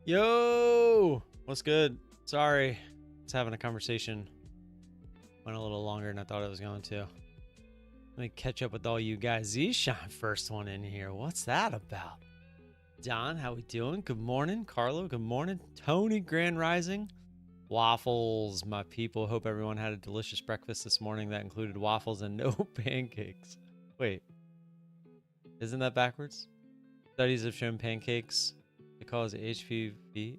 Yo, what's good? Sorry, it's having a conversation. Went a little longer than I thought it was going to. Let me catch up with all you guys. Zishan, first one in here. What's that about? Don, how we doing? Good morning. Carlo, good morning. Tony, Grand Rising. Waffles, my people. Hope everyone had a delicious breakfast this morning that included waffles and no pancakes. Wait, isn't that backwards? Studies have shown pancakes to cause HPV.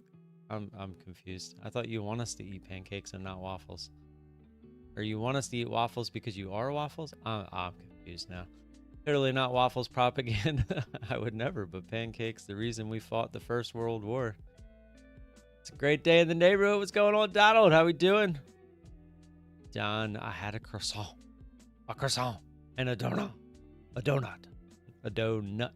I'm confused. I thought you want us to eat pancakes and not waffles. Or you want us to eat waffles because you are waffles? I'm confused now. Totally not waffles propaganda. I would never, but pancakes, the reason we fought the First World War. It's a great day in the neighborhood. What's going on, Donald? How we doing? John, I had a croissant. A croissant and a donut. A donut. A donut.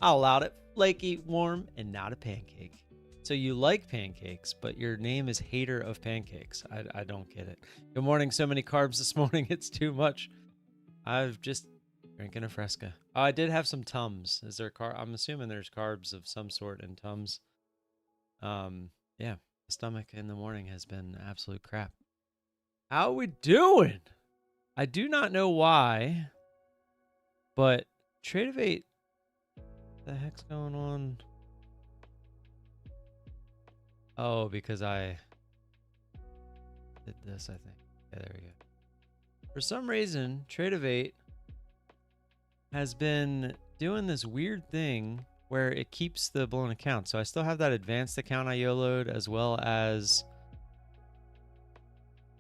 I allowed it flaky, warm, and not a pancake. So you like pancakes, but your name is hater of pancakes. I don't get it. Good morning. So many carbs this morning. It's too much. I've just drinking a Fresca. Oh, I did have some Tums. Is there I'm assuming there's carbs of some sort in Tums. Yeah, the stomach in the morning has been absolute crap. How we doing? I do not know why, but Tradeovate, the heck's going on? Oh, because I did this, I think. Yeah, there we go. For some reason, Tradeovate has been doing this weird thing where it keeps the blown account. So I still have that advanced account I YOLO'd as well as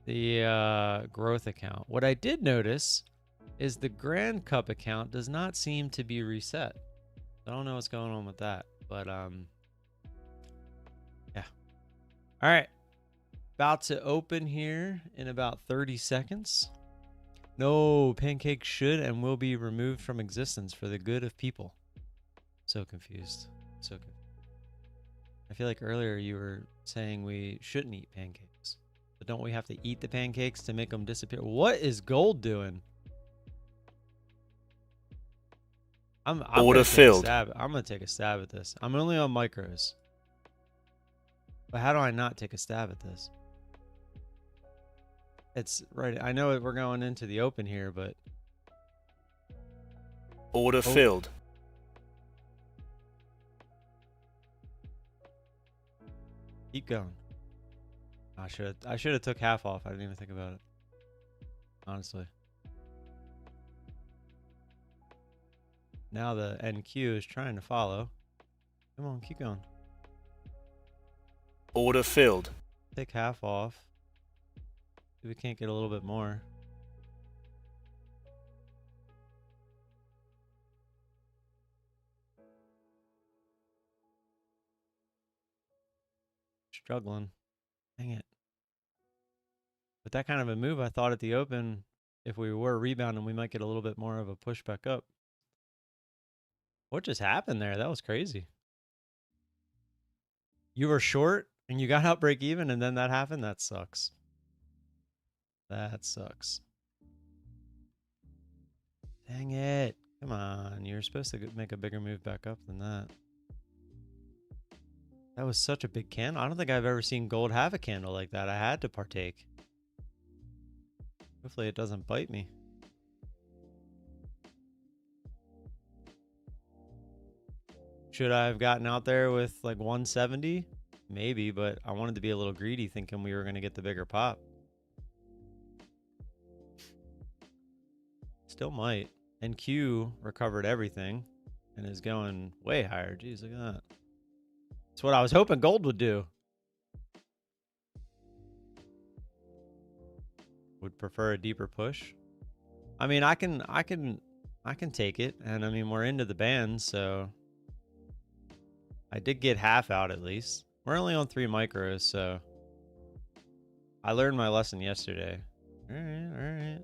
the growth account. What I did notice is the Grand Cup account does not seem to be reset. I don't know what's going on with that, but yeah. All right. About to open here in about 30 seconds. No, pancakes should and will be removed from existence for the good of people. So confused. So confused. I feel like earlier you were saying we shouldn't eat pancakes. But don't we have to eat the pancakes to make them disappear? What is gold doing? I'm Order filled. I'm going to take a stab at this. I'm only on micros. But how do I not take a stab at this? It's right. I know we're going into the open here, but Order filled. Keep going. I should have took half off. I didn't even think about it. Honestly. Now the NQ is trying to follow. Come on, keep going. Order filled. Take half off. See if we can't get a little bit more. Struggling. Dang it. With that kind of a move, I thought at the open, if we were rebounding, we might get a little bit more of a push back up. What just happened there? That was crazy. You were short and you got out break even and then that happened? That sucks. That sucks. Dang it. Come on. You're supposed to make a bigger move back up than that. That was such a big candle. I don't think I've ever seen gold have a candle like that. I had to partake. Hopefully it doesn't bite me. Should I have gotten out there with like 170? Maybe, but I wanted to be a little greedy thinking we were going to get the bigger pop. Still might. NQ recovered everything and is going way higher. Jeez, look at that. That's what I was hoping gold would do. Would prefer a deeper push. I mean, I can take it, and I mean we're into the band, so I did get half out at least. We're only on 3 micros, so I learned my lesson yesterday. All right.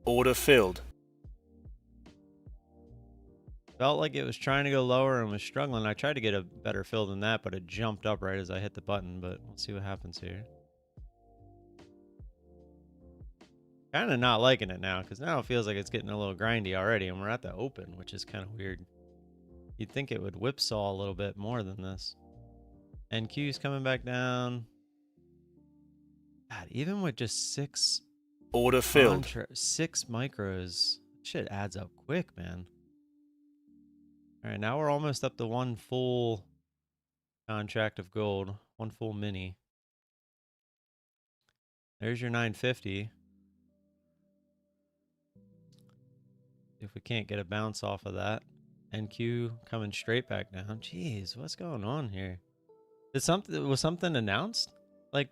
Order filled. Felt like it was trying to go lower and was struggling. I tried to get a better fill than that, but it jumped up right as I hit the button. But we'll see what happens here. Kind of not liking it now because now it feels like it's getting a little grindy already, and we're at the open, which is kind of weird. You'd think it would whipsaw a little bit more than this. NQ's coming back down. God, even with just 6 Order filled. 6 micros, shit adds up quick, man. All right, now we're almost up to 1 full contract of gold, 1 full mini. There's your 950. If we can't get a bounce off of that. NQ coming straight back down. Jeez, what's going on here? Was something announced? Like,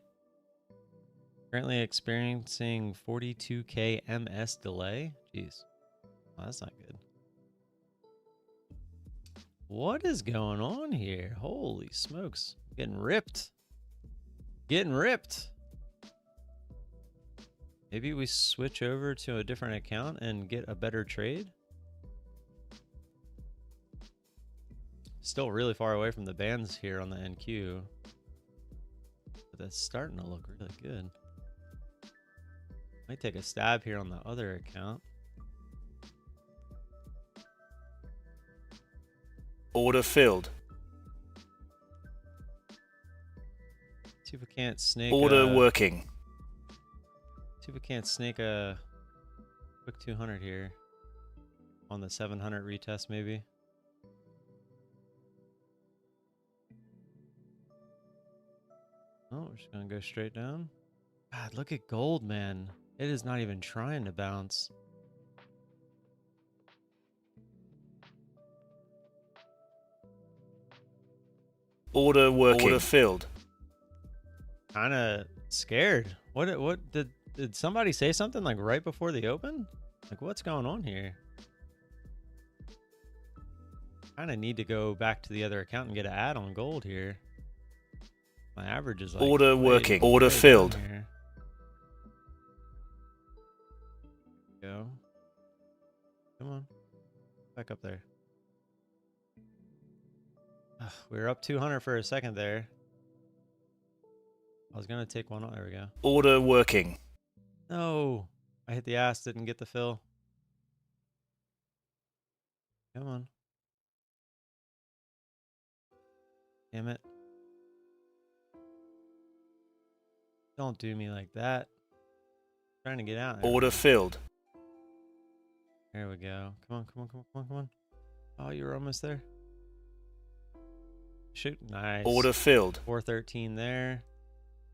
currently experiencing 42K MS delay? Jeez. Oh, that's not good. What is going on here? Holy smokes. Getting ripped. Getting ripped. Maybe we switch over to a different account and get a better trade? Still really far away from the bands here on the NQ. But that's starting to look really good. Might take a stab here on the other account. Order filled. See if we can't snake Order working. See if we can't snake a quick 200 here on the 700 retest maybe. Oh, we're just gonna go straight down. God, look at gold, man. It is not even trying to bounce. Order working. Order filled. Kind of scared. What did somebody say something like right before the open? Like, what's going on here? Kind of need to go back to the other account and get an ad on gold here. My average is like order working. Order filled. Go. Come on. Back up there. We were up 200 for a second there. I was going to take one. There we go. Order working. No. I hit the ass, didn't get the fill. Come on. Damn it. Don't do me like that. I'm trying to get out. Order filled. There we go. Come on, come on, come on, come on, come on. Oh, you were almost there. Shoot. Nice. Order filled. 413 there.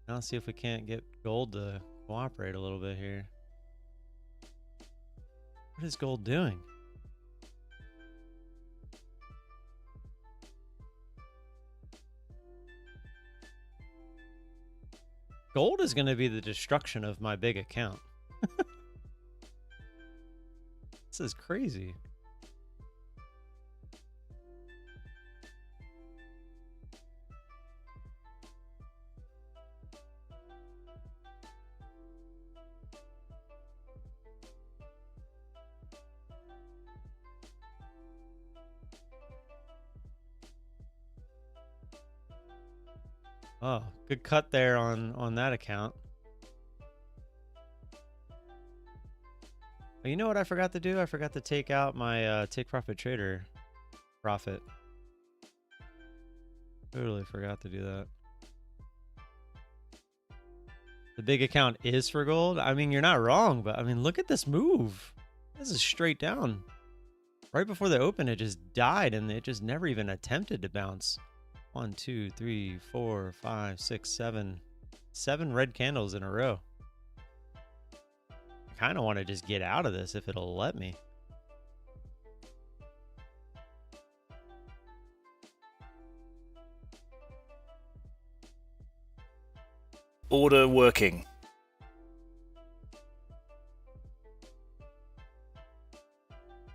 Now let's see if we can't get gold to cooperate a little bit here. What is gold doing? Gold is going to be the destruction of my big account. This is crazy. Oh, good cut there on that account. But you know what I forgot to do? I forgot to take out my take profit trader profit. Totally forgot to do that. The big account is for gold. I mean, you're not wrong, but I mean, look at this move. This is straight down. Right before the open, it just died and it just never even attempted to bounce. 1, 2, 3, 4, 5, 6, 7. 7 red candles in a row. I kind of want to just get out of this if it'll let me. Order working.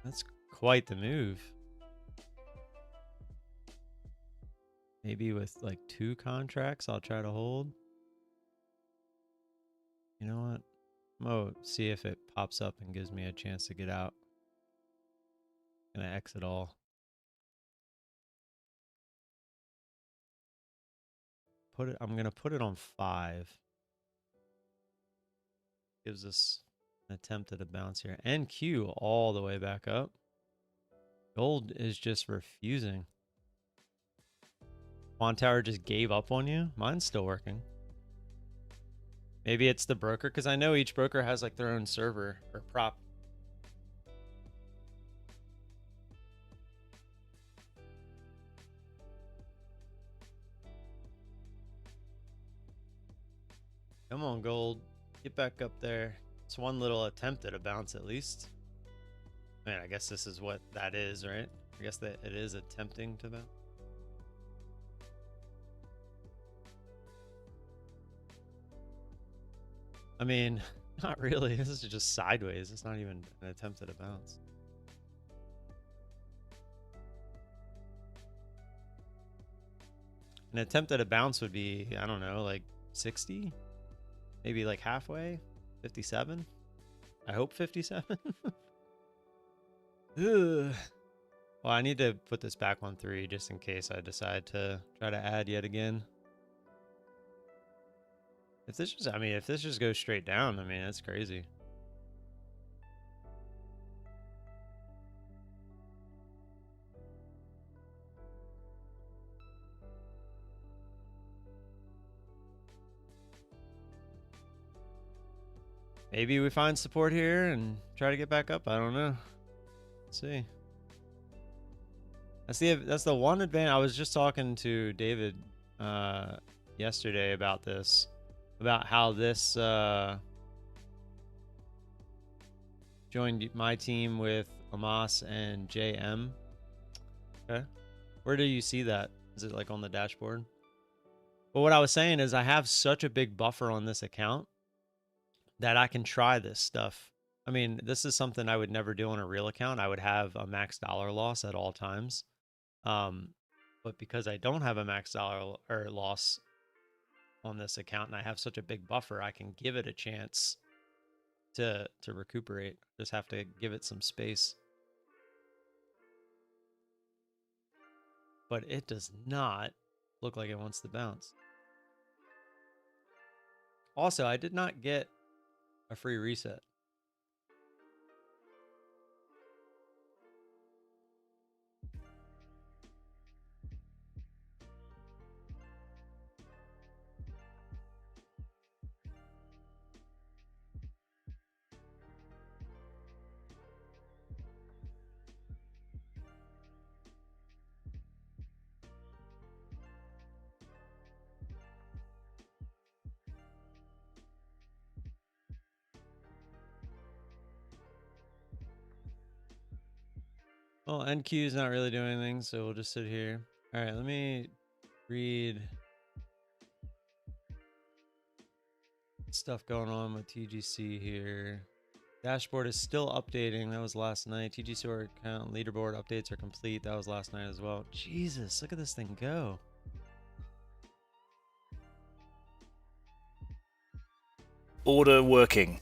That's quite the move. Maybe with like 2 contracts, I'll try to hold. You know what? I'm gonna see if it pops up and gives me a chance to get out. Gonna exit all. I'm gonna put it on 5. Gives us Attempt at a bounce here. NQ all the way back up. Gold is just refusing. Quant Tower just gave up on you. Mine's still working. Maybe it's the broker, because I know each broker has like their own server or prop. Come on, gold. Get back up there. It's one little attempt at a bounce at least. Man, I guess this is what that is, right? I guess that it is attempting to bounce. I mean, not really. This is just sideways. It's not even an attempt at a bounce. An attempt at a bounce would be, I don't know, like 60? Maybe like halfway? 57? I hope 57. Ugh. Well, I need to put this back on 3 just in case I decide to try to add yet again. If this just, I mean, if this just goes straight down, I mean, that's crazy. Maybe we find support here and try to get back up. I don't know. Let's see. That's the one advantage. I was just talking to David yesterday about this, about how this joined my team with Amas and JM. Okay. Where do you see that? Is it like on the dashboard? But what I was saying is I have such a big buffer on this account that I can try this stuff. I mean, this is something I would never do on a real account. I would have a max dollar loss at all times. But because I don't have a max dollar or loss on this account and I have such a big buffer, I can give it a chance to recuperate. Just have to give it some space. But it does not look like it wants to bounce. Also, I did not get a free reset. Well, NQ is not really doing anything, so we'll just sit here. All right, let me read stuff going on with TGC here. Dashboard is still updating. That was last night. TGC account leaderboard updates are complete. That was last night as well. Jesus, look at this thing go. Order working.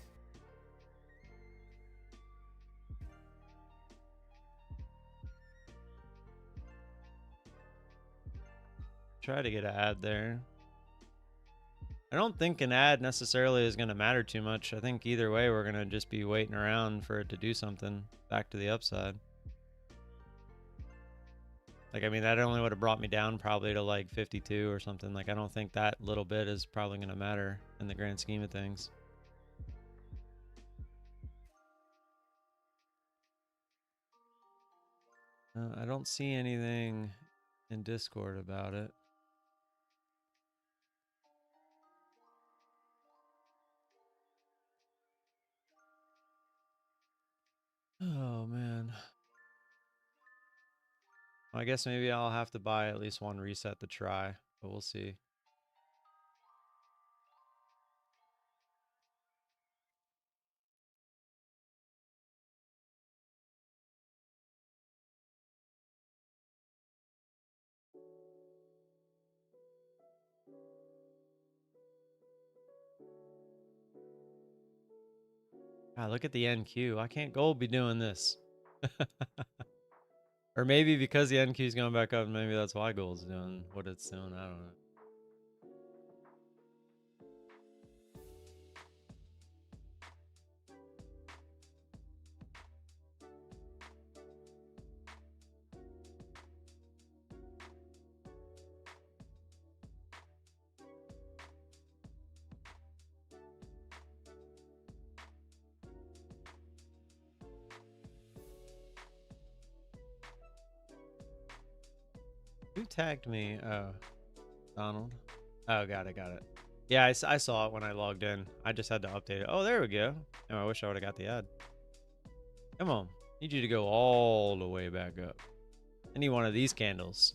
Try to get an ad there. I don't think an ad necessarily is going to matter too much. I think either way, we're going to just be waiting around for it to do something back to the upside. Like, I mean, that only would have brought me down probably to like 52 or something. Like, I don't think that little bit is probably going to matter in the grand scheme of things. I don't see anything in Discord about it. Oh, man. I guess maybe I'll have to buy at least one reset to try, but we'll see. God, look at the NQ. Why can't gold be doing this? Or maybe because the NQ is going back up, maybe that's why gold's doing what it's doing. I don't know. Who tagged me? Oh, Donald. Oh, got it, got it. Yeah, I saw it when I logged in. I just had to update it. Oh, there we go. Oh, I wish I would have got the ad. Come on. Need you to go all the way back up. I need one of these candles.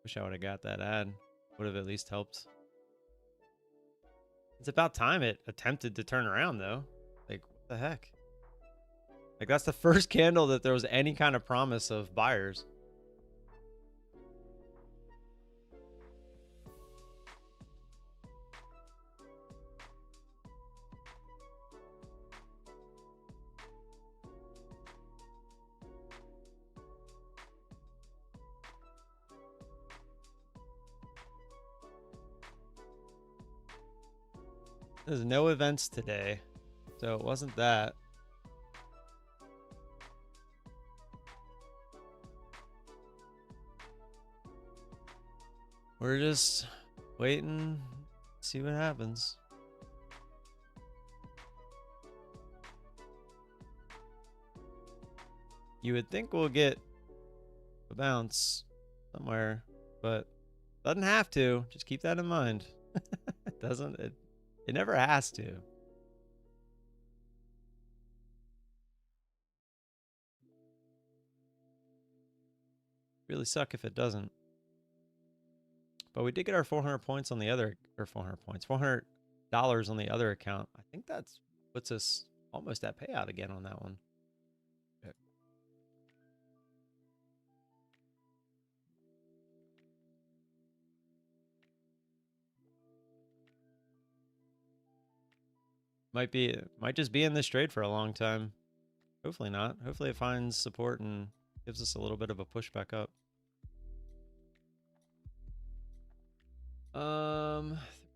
Wish I would have got that ad. Would have at least helped. It's about time it attempted to turn around, though. Like, what the heck? Like, that's the first candle that there was any kind of promise of buyers. There's no events today, so it wasn't that. We're just waiting, see what happens. You would think we'll get a bounce somewhere, but doesn't have to. Just keep that in mind. It doesn't. It never has to. Really suck if it doesn't. But we did get our 400 points on the other, or 400 points, $400 on the other account. I think that's puts us almost at payout again on that one. Okay. Might just be in this trade for a long time. Hopefully not. Hopefully it finds support and gives us a little bit of a push back up.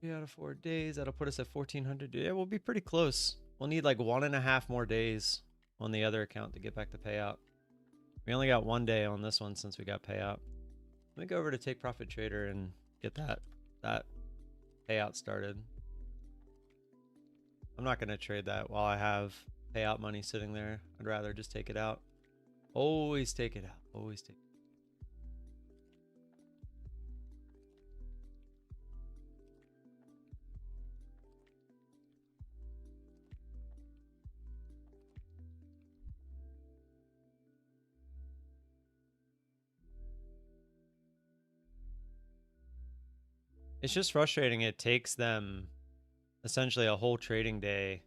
3 out of 4 days. That'll put us at 1,400. Yeah, we'll be pretty close. We'll need like 1.5 more days on the other account to get back to payout. We only got 1 day on this one since we got payout. Let me go over to Take Profit Trader and get that payout started. I'm not going to trade that while I have payout money sitting there. I'd rather just take it out. Always take it out. Always take it out. It's just frustrating. It takes them essentially a whole trading day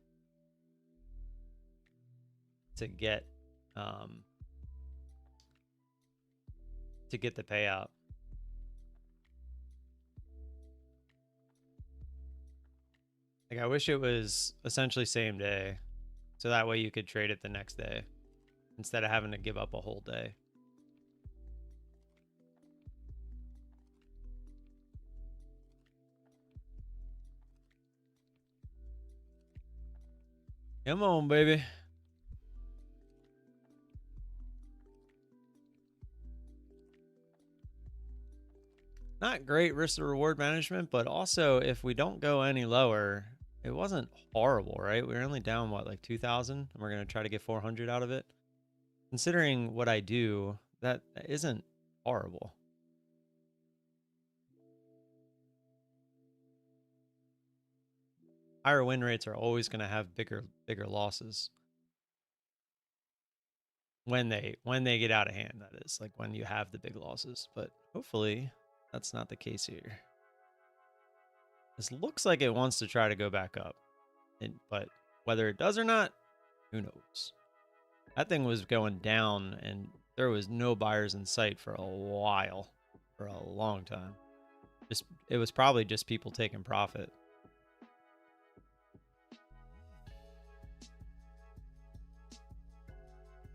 to get the payout. Like, I wish it was essentially same day, so that way you could trade it the next day instead of having to give up a whole day. Come on, baby. Not great risk to reward management, but also if we don't go any lower, it wasn't horrible, right? We were only down, what, like 2,000? And we're going to try to get 400 out of it. Considering what I do, that isn't horrible. Higher win rates are always going to have bigger losses when they get out of hand. That is, like when you have the big losses. But hopefully that's not the case here. This looks like it wants to try to go back up, but whether it does or not, who knows? That thing was going down, and there was no buyers in sight for a while, for a long time. It was probably just people taking profit.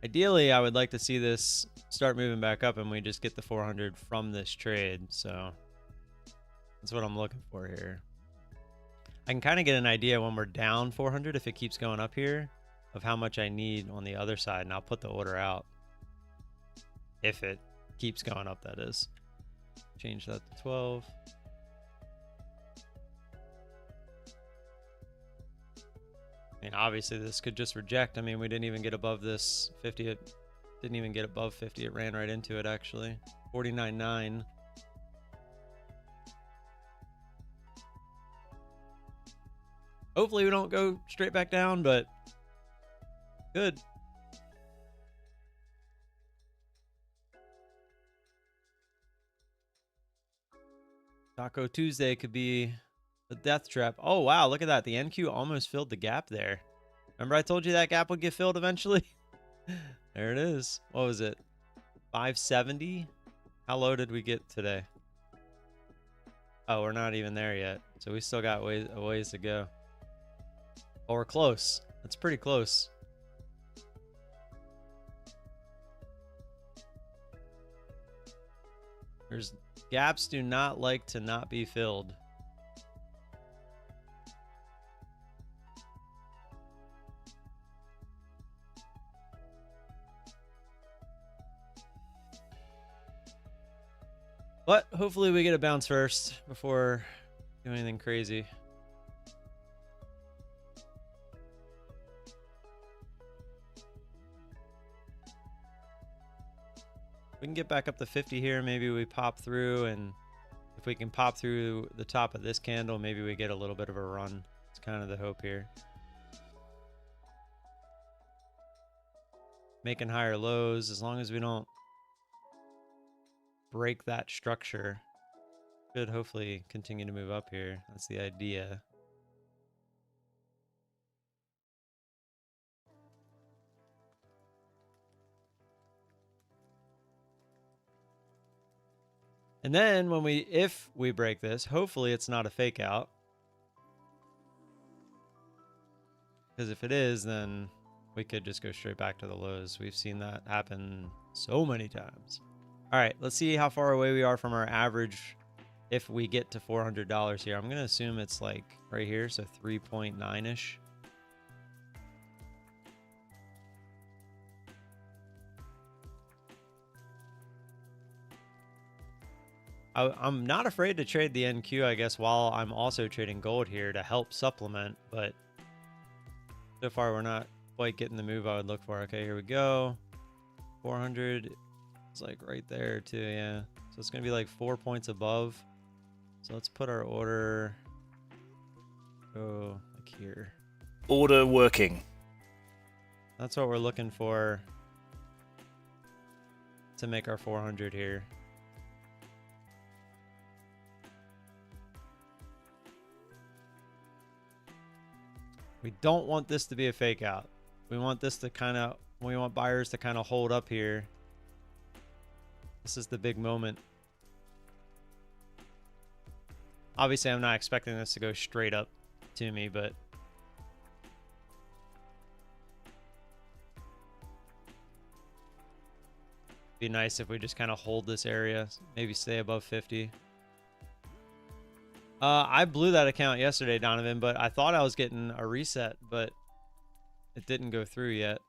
Ideally, I would like to see this start moving back up and we just get the 400 from this trade. So that's what I'm looking for here. I can kind of get an idea when we're down 400 if it keeps going up here of how much I need on the other side, and I'll put the order out if it keeps going up, that is. Change that to 12. I mean, obviously this could just reject. I mean, we didn't even get above this 50 Didn't even get above 50. It ran right into it, actually. 49.9. Hopefully we don't go straight back down, but good. Taco Tuesday could be a death trap. Oh, wow. Look at that. The NQ almost filled the gap there. Remember I told you that gap would get filled eventually? There it is. What was it? 570? How low did we get today? Oh, we're not even there yet. So we still got a ways to go. Oh, we're close. That's pretty close. There's gaps do not like to not be filled. But hopefully we get a bounce first before doing anything crazy. We can get back up to 50 here. Maybe we pop through, and if we can pop through the top of this candle, maybe we get a little bit of a run. It's kind of the hope here. Making higher lows, as long as we don't break that structure, should hopefully continue to move up here. That's the idea. And then if we break this, hopefully it's not a fake out. Because if it is, then we could just go straight back to the lows. We've seen that happen so many times. All right, let's see how far away we are from our average if we get to $400 here. I'm going to assume it's like right here, so 3.9-ish. I'm not afraid to trade the NQ, I guess, while I'm also trading gold here to help supplement, but so far we're not quite getting the move I would look for. Okay, here we go. 400. It's like right there too, yeah. So it's gonna be like 4 points above. So let's put our order, like here. Order working. That's what we're looking for to make our 400 here. We don't want this to be a fake out. We want this to we want buyers to kind of hold up here. This is the big moment. Obviously, I'm not expecting this to go straight up to me, but be nice if we just kind of hold this area, maybe stay above 50. I blew that account yesterday, Donovan, but I thought I was getting a reset, but it didn't go through yet.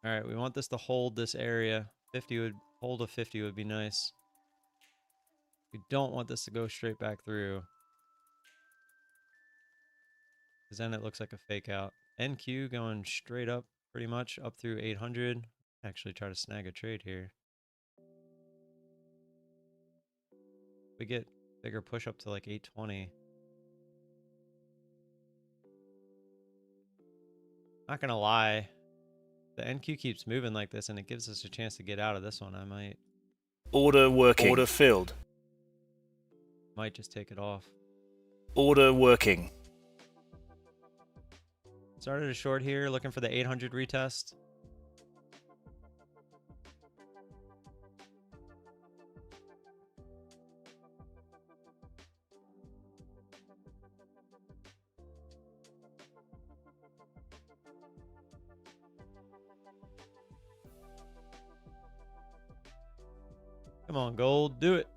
All right, we want this to hold this area. 50 would hold a 50 would be nice. We don't want this to go straight back through, because then it looks like a fake out. NQ going straight up, pretty much up through 800. Actually, try to snag a trade here. We get bigger push up to like 820. Not gonna lie, the NQ keeps moving like this, and it gives us a chance to get out of this one. I Order working. Order filled. might just take it off. Order working. Started a short here, looking for the 800 retest. Come on, gold, do it.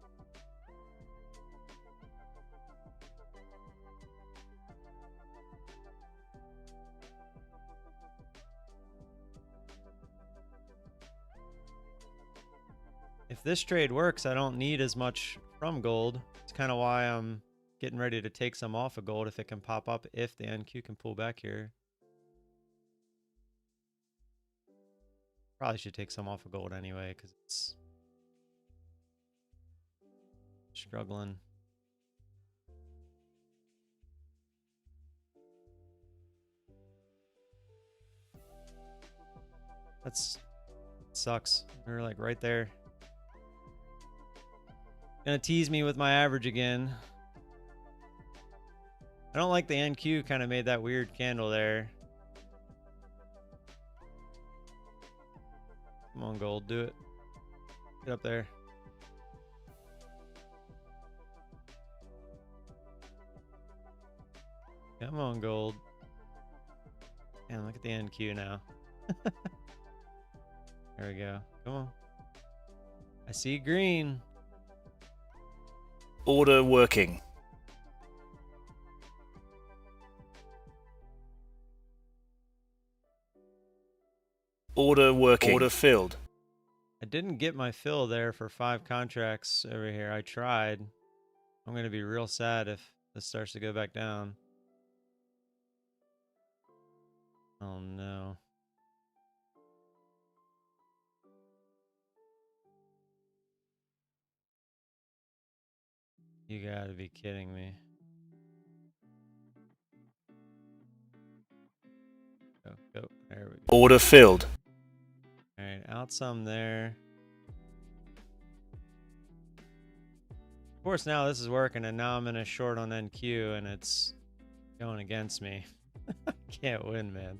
If this trade works, I don't need as much from gold. It's kind of why I'm getting ready to take some off of gold if it can pop up, if the NQ can pull back here. Probably should take some off of gold anyway because it's struggling. That's sucks. They're like right there. Gonna tease me with my average again. I don't like the NQ kind of made that weird candle there. Come on, gold, do it. Get up there. Come on, gold. Man, look at the NQ now. There we go. Come on. I see green. Order working. Order working. Order filled. I didn't get my fill there for 5 contracts over here. I tried. I'm going to be real sad if this starts to go back down. Oh no. You gotta be kidding me. Go, go. There we go. Order filled. Alright, out some there. Of course, now this is working, and now I'm in a short on NQ, and it's going against me. Can't win, man.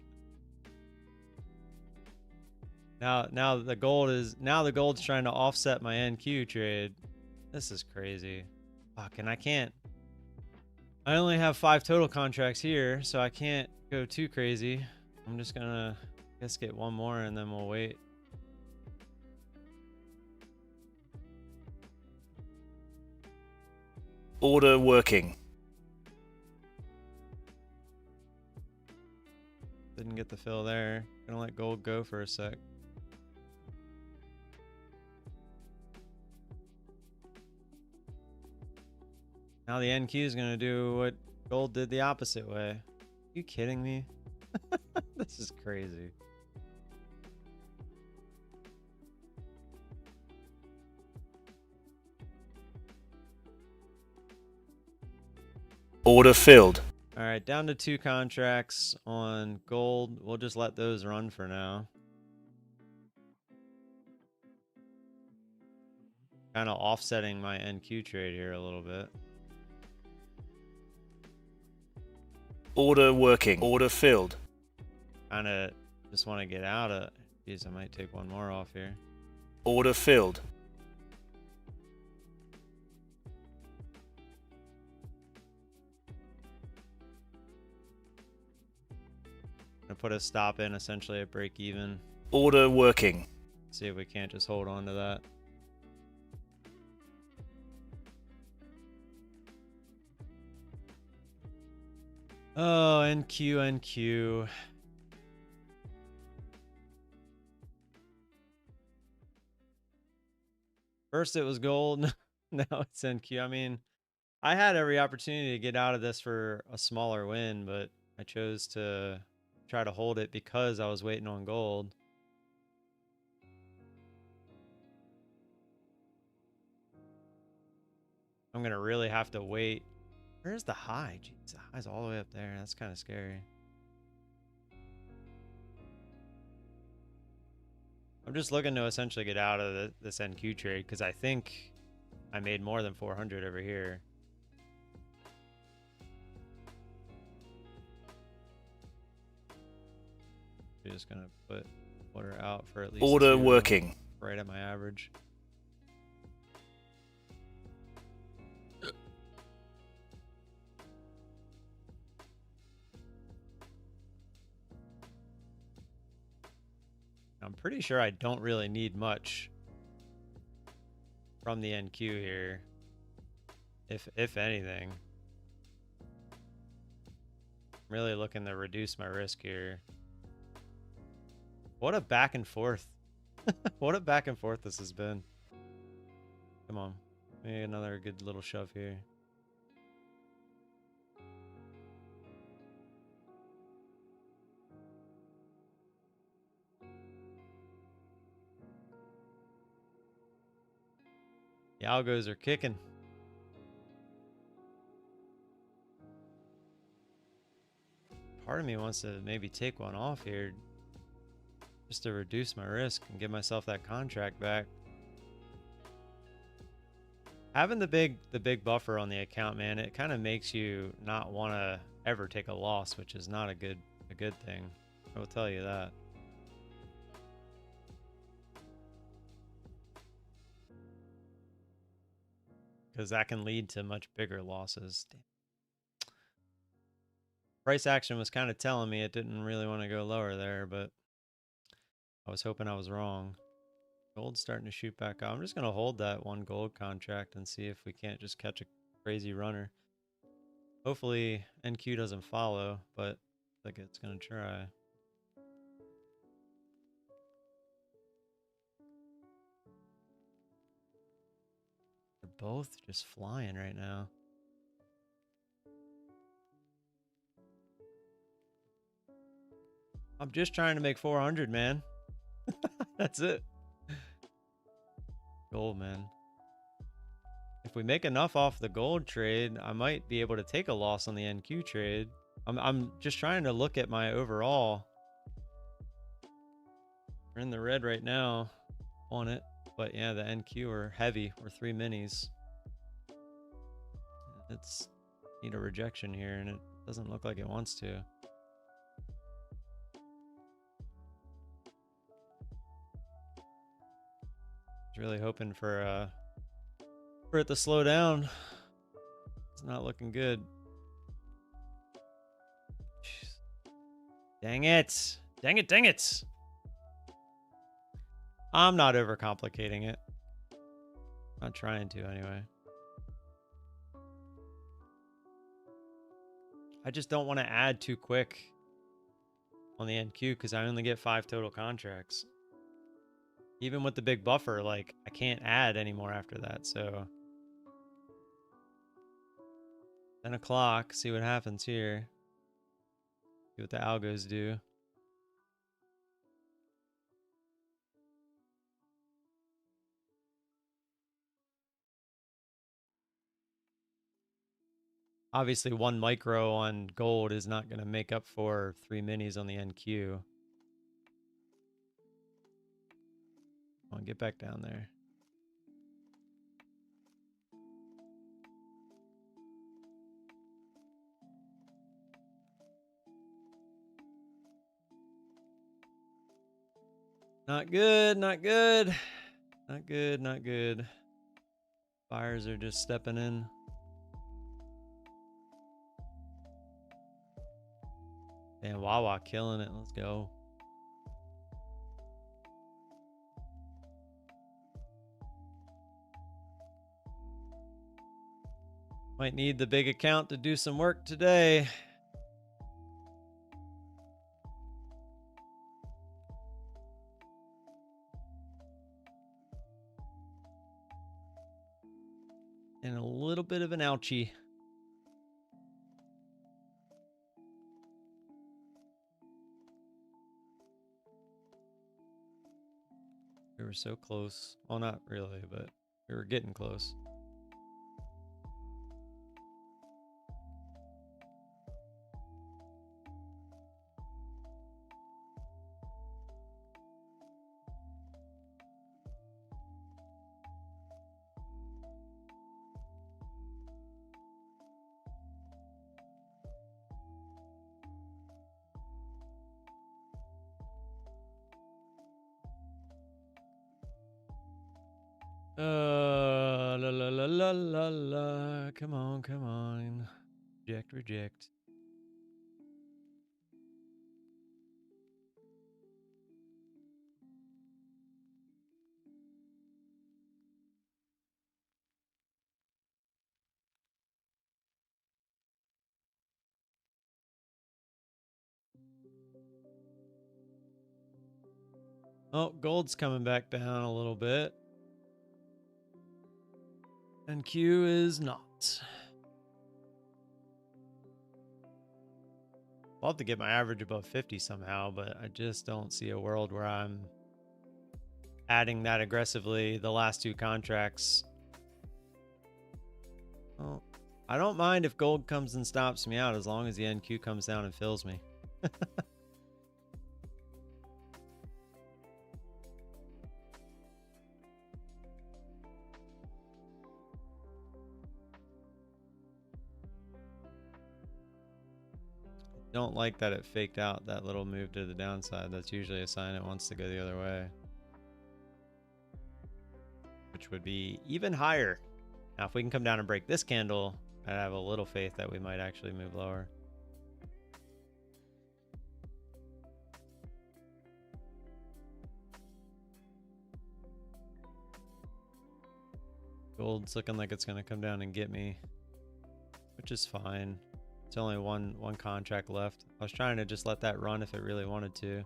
Now the gold's trying to offset my NQ trade. This is crazy. Fuck, and I can't. I only have 5 total contracts here, so I can't go too crazy. I'm just gonna, I guess, get one more and then we'll wait. Order working. Didn't get the fill there. Gonna let gold go for a sec. Now the NQ is gonna do what gold did the opposite way. Are you kidding me? This is crazy. Order filled. All right, down to 2 contracts on gold. We'll just let those run for now. Kind of offsetting my NQ trade here a little bit. Order working. Order filled. Kind of just want to get out of. Geez, I might take one more off here. Order filled. Gonna put a stop in essentially at break even. Order working. See if we can't just hold on to that. Oh, NQ. First it was gold, now it's NQ. I mean, I had every opportunity to get out of this for a smaller win, but I chose to try to hold it because I was waiting on gold. I'm gonna really have to wait. Where's the high? Jeez, the high's all the way up there. That's kind of scary. I'm just looking to essentially get out of this NQ trade because I think I made more than 400 over here. I'm just gonna put her out for at least Order 2, working. right at my average. I'm pretty sure I don't really need much from the NQ here, if anything. I'm really looking to reduce my risk here. What a back and forth. What a back and forth this has been. Come on. Maybe another good little shove here. algos are kicking. Part of me wants to maybe take one off here just to reduce my risk and give myself that contract back. Having the big buffer on the account, man, it kind of makes you not want to ever take a loss, which is not a good thing. I will tell you that. Because that can lead to much bigger losses. Damn. Price action was kind of telling me it didn't really want to go lower there, but I was hoping I was wrong. Gold's starting to shoot back up. I'm just going to hold that one gold contract and see if we can't just catch a crazy runner. Hopefully NQ doesn't follow, but I think it's going to try. They're both just flying right now. I'm just trying to make 400, man. That's it. Gold, man. If we make enough off the gold trade, I might be able to take a loss on the NQ trade. I'm just trying to look at my overall. We're in the red right now on it, but yeah, the NQ are heavy. We're 3 minis. It's need a rejection here, and it doesn't look like it wants to. Really hoping for it to slow down. It's not looking good. Jeez. Dang it. Dang it, dang it. I'm not overcomplicating it. Not trying to anyway. I just don't want to add too quick on the NQ because I only get 5 total contracts. Even with the big buffer, like, I can't add anymore after that, so 10 o'clock, see what happens here. See what the algos do. Obviously, 1 micro on gold is not going to make up for 3 minis on the NQ. Come on, get back down there. Not good, not good. Not good, not good. Buyers are just stepping in. And Wawa killing it. Let's go. Might need the big account to do some work today. And a little bit of an ouchie. We were so close. Well, not really, but we were getting close. La la la la la la. Come on, come on. Reject, reject. Oh, gold's coming back down a little bit. And Q is not. I'll have to get my average above 50 somehow, but I just don't see a world where I'm adding that aggressively the last 2 contracts Well, I don't mind if gold comes and stops me out as long as the NQ comes down and fills me. Don't like that it faked out that little move to the downside. That's usually a sign it wants to go the other way, which would be even higher. Now, if we can come down and break this candle, I have a little faith that we might actually move lower. Gold's looking like it's going to come down and get me, which is fine. It's only one contract left. I was trying to just let that run if it really wanted to,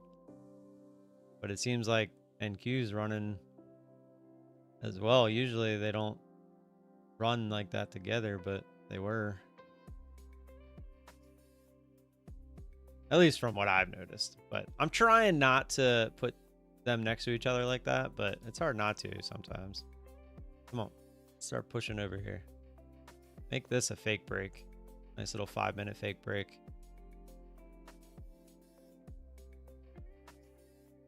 but it seems like NQ's running as well. Usually they don't run like that together, but they were. At least from what I've noticed. But I'm trying not to put them next to each other like that, but it's hard not to sometimes. Come on, start pushing over here. Make this a fake break. Nice little 5-minute fake break.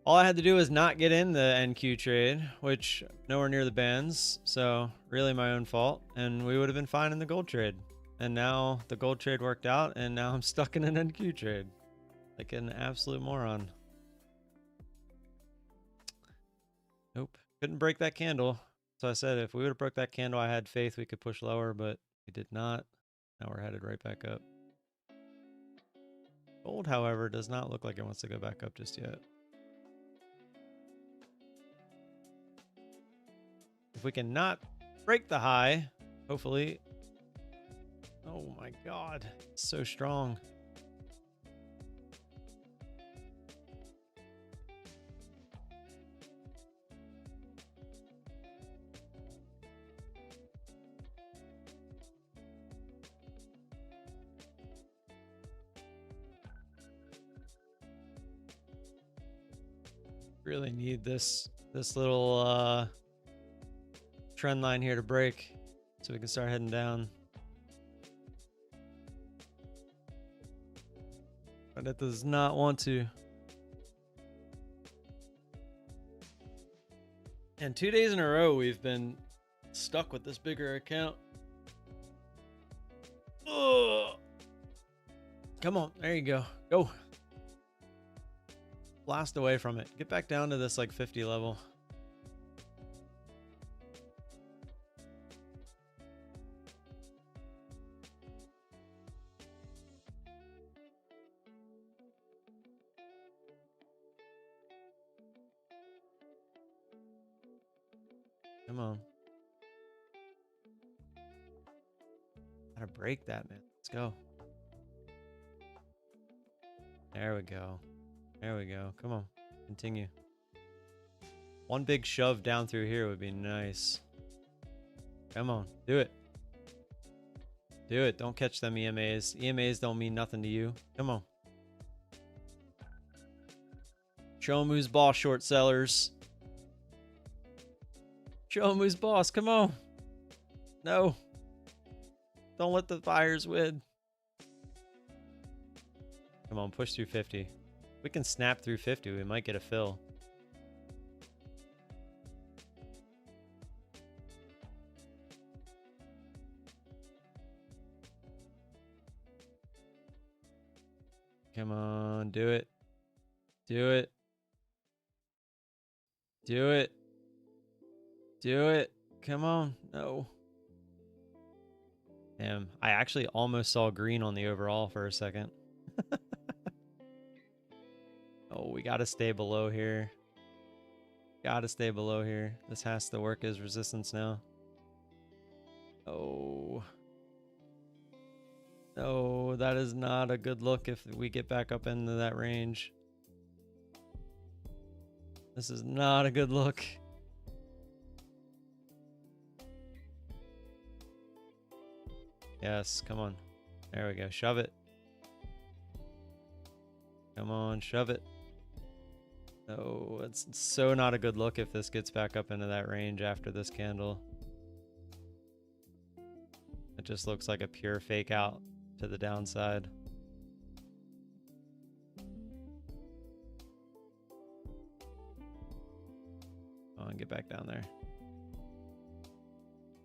All I had to do was not get in the NQ trade, which nowhere near the bands, so really my own fault, and we would have been fine in the gold trade. And now the gold trade worked out, and now I'm stuck in an NQ trade. Like an absolute moron. Nope. Couldn't break that candle. So I said if we would have broke that candle, I had faith we could push lower, but we did not. Now we're headed right back up. Gold, however, does not look like it wants to go back up just yet. If we can not break the high, hopefully. Oh my God, it's so strong. Really need this little trend line here to break so we can start heading down. But it does not want to. And 2 days in a row we've been stuck with this bigger account. Ugh. Come on, there you go. Go. Blast away from it. Get back down to this like 50 level. Come on. Gotta break that, man. Let's go. There we go. There we go. Come on. Continue. One big shove down through here would be nice. Come on. Do it. Do it. Don't catch them EMAs. EMAs don't mean nothing to you. Come on. Show 'em who's boss, short sellers. Show 'em who's boss. Come on. No. Don't let the buyers win. Come on. Push through 50. We can snap through 50. We might get a fill. Come on, do it. Do it. Do it. Do it. Come on. No. Damn, I actually almost saw green on the overall for a second. Oh, we gotta stay below here. Gotta stay below here. This has to work as resistance now. Oh. No, that is not a good look if we get back up into that range. This is not a good look. Yes, come on. There we go. Shove it. Come on, shove it. No, it's so not a good look if this gets back up into that range after this candle. I It just looks like a pure fake out to the downside. Oh, and get back down there.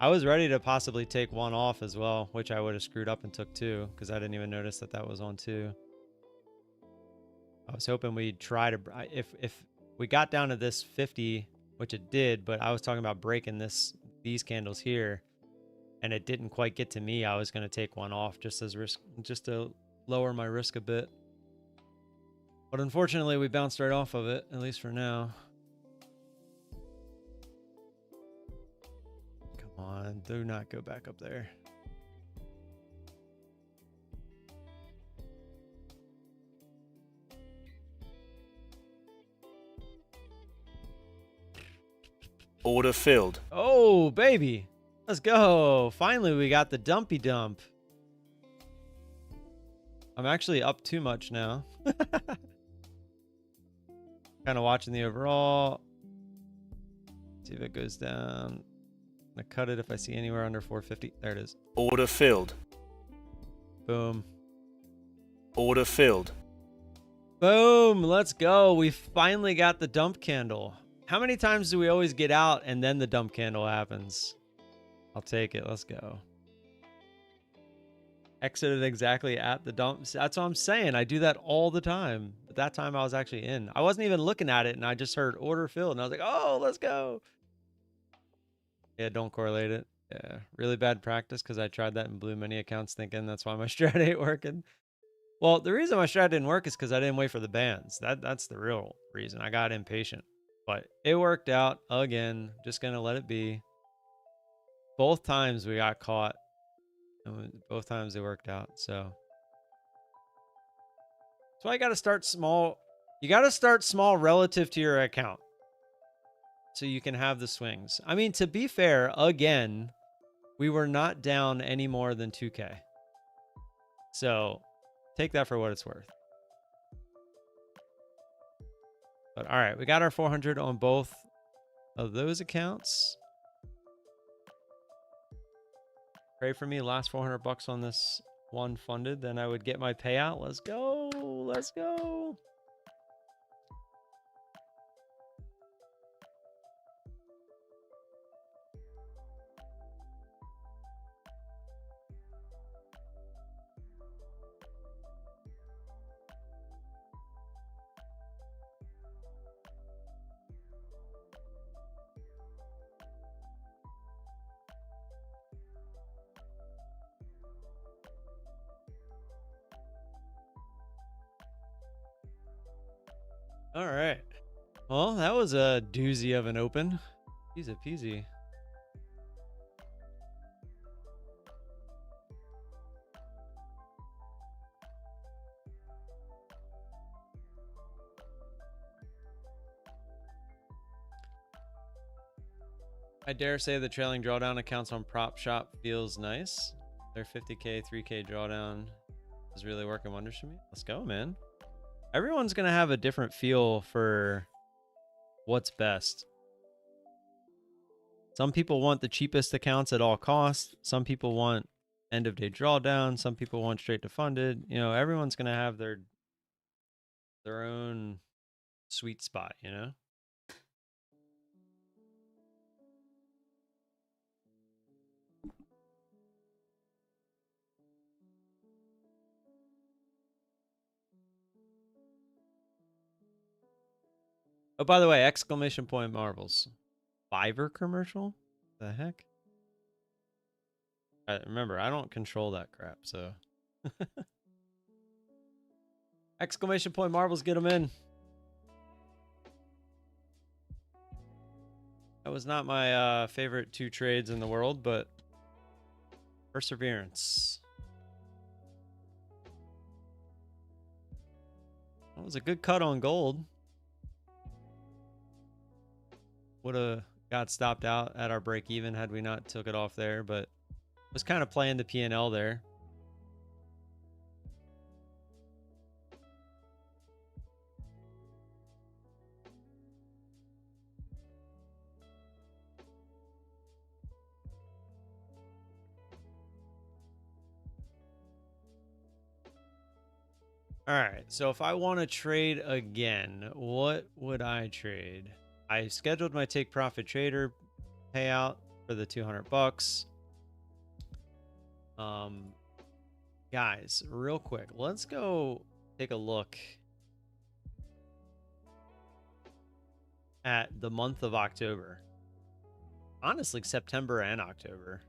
I was ready to possibly take one off as well, which I would have screwed up and took two because I didn't even notice that that was on two. I was hoping we'd try to, if we got down to this 50, which it did, but I was talking about breaking these candles here, and it didn't quite get to me. I was going to take one off just as risk, just to lower my risk a bit. But unfortunately, we bounced right off of it, at least for now. Come on, do not go back up there. Order filled. Oh, baby. Let's go. Finally, we got the dumpy dump. I'm actually up too much now. Kind of watching the overall. See if it goes down. I'm gonna cut it if I see anywhere under 450. There it is. Order filled. Boom. Order filled. Boom. Let's go. We finally got the dump candle. How many times do we always get out and then the dump candle happens? I'll take it. Let's go. Exited exactly at the dump. That's what I'm saying. I do that all the time. But that time I was actually in. I wasn't even looking at it and I just heard order filled and I was like, oh, let's go. Yeah, don't correlate it. Yeah, really bad practice because I tried that and blew many accounts thinking that's why my strat ain't working. Well, the reason my strat didn't work is because I didn't wait for the bands. That's the real reason. I got impatient. But it worked out again. Just going to let it be. Both times we got caught. And both times it worked out. So that's why you got to start small. You got to start small relative to your account, so you can have the swings. I mean, to be fair, again, we were not down any more than 2K. So take that for what it's worth. But all right, we got our 400 on both of those accounts. Pray for me, last 400 bucks on this one funded, then I would get my payout. Let's go. Let's go. All right. Well, that was a doozy of an open. Easy peasy. I dare say the trailing drawdown accounts on Prop Shop feels nice. Their 50K, 3K drawdown is really working wonders for me. Let's go, man. Everyone's going to have a different feel for what's best. Some people want the cheapest accounts at all costs. Some people want end of day drawdown. Some people want straight to funded. You know, everyone's going to have their own sweet spot, you know? Oh, by the way, exclamation point marbles. Fiverr commercial? The heck? Remember, I don't control that crap, so. Exclamation point marbles, get them in. That was not my favorite two trades in the world, but perseverance. That was a good cut on gold. Would have got stopped out at our break even had we not took it off there, but was kind of playing the P&L there. All right. So if I want to trade again, what would I trade? I scheduled my take profit trader payout for the 200 bucks. Guys, real quick, let's go take a look at the month of October. Honestly, September and October.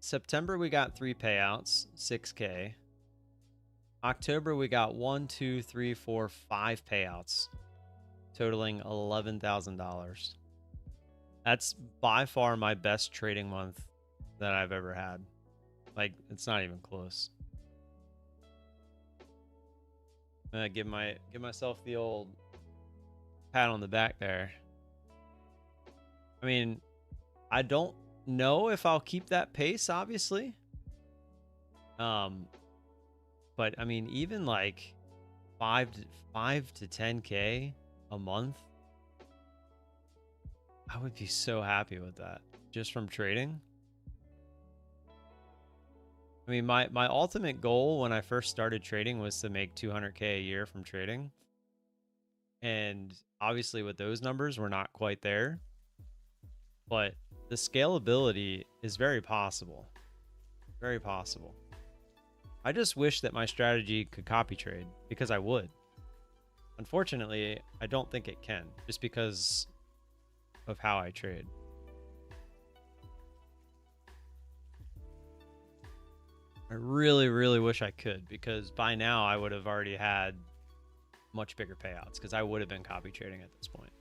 September, we got 3 payouts, 6K. October, we got 1, 2, 3, 4, 5 payouts, totaling $11,000. That's by far my best trading month that I've ever had. Like, it's not even close. I'm gonna give myself the old pat on the back there. I mean, I don't know if I'll keep that pace, obviously. But I mean, even like 5 to 10K a month, I would be so happy with that just from trading. I mean, my ultimate goal when I first started trading was to make 200K a year from trading. And obviously with those numbers, we're not quite there. But the scalability is very possible. Very possible. I just wish that my strategy could copy trade because I would. Unfortunately, I don't think it can just because of how I trade. I really, really wish I could because by now I would have already had much bigger payouts because I would have been copy trading at this point.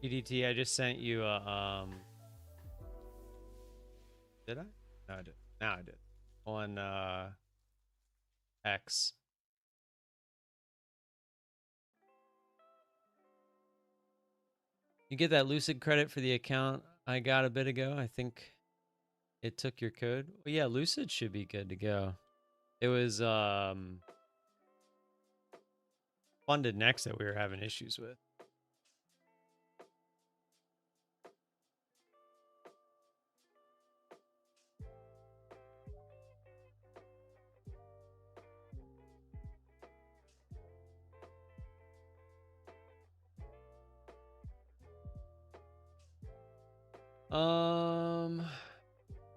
EDT, I just sent you a did I? No, I did. Now I did. On X. You get that Lucid credit for the account I got a bit ago. I think it took your code. Well, yeah, Lucid should be good to go. It was funded next that we were having issues with.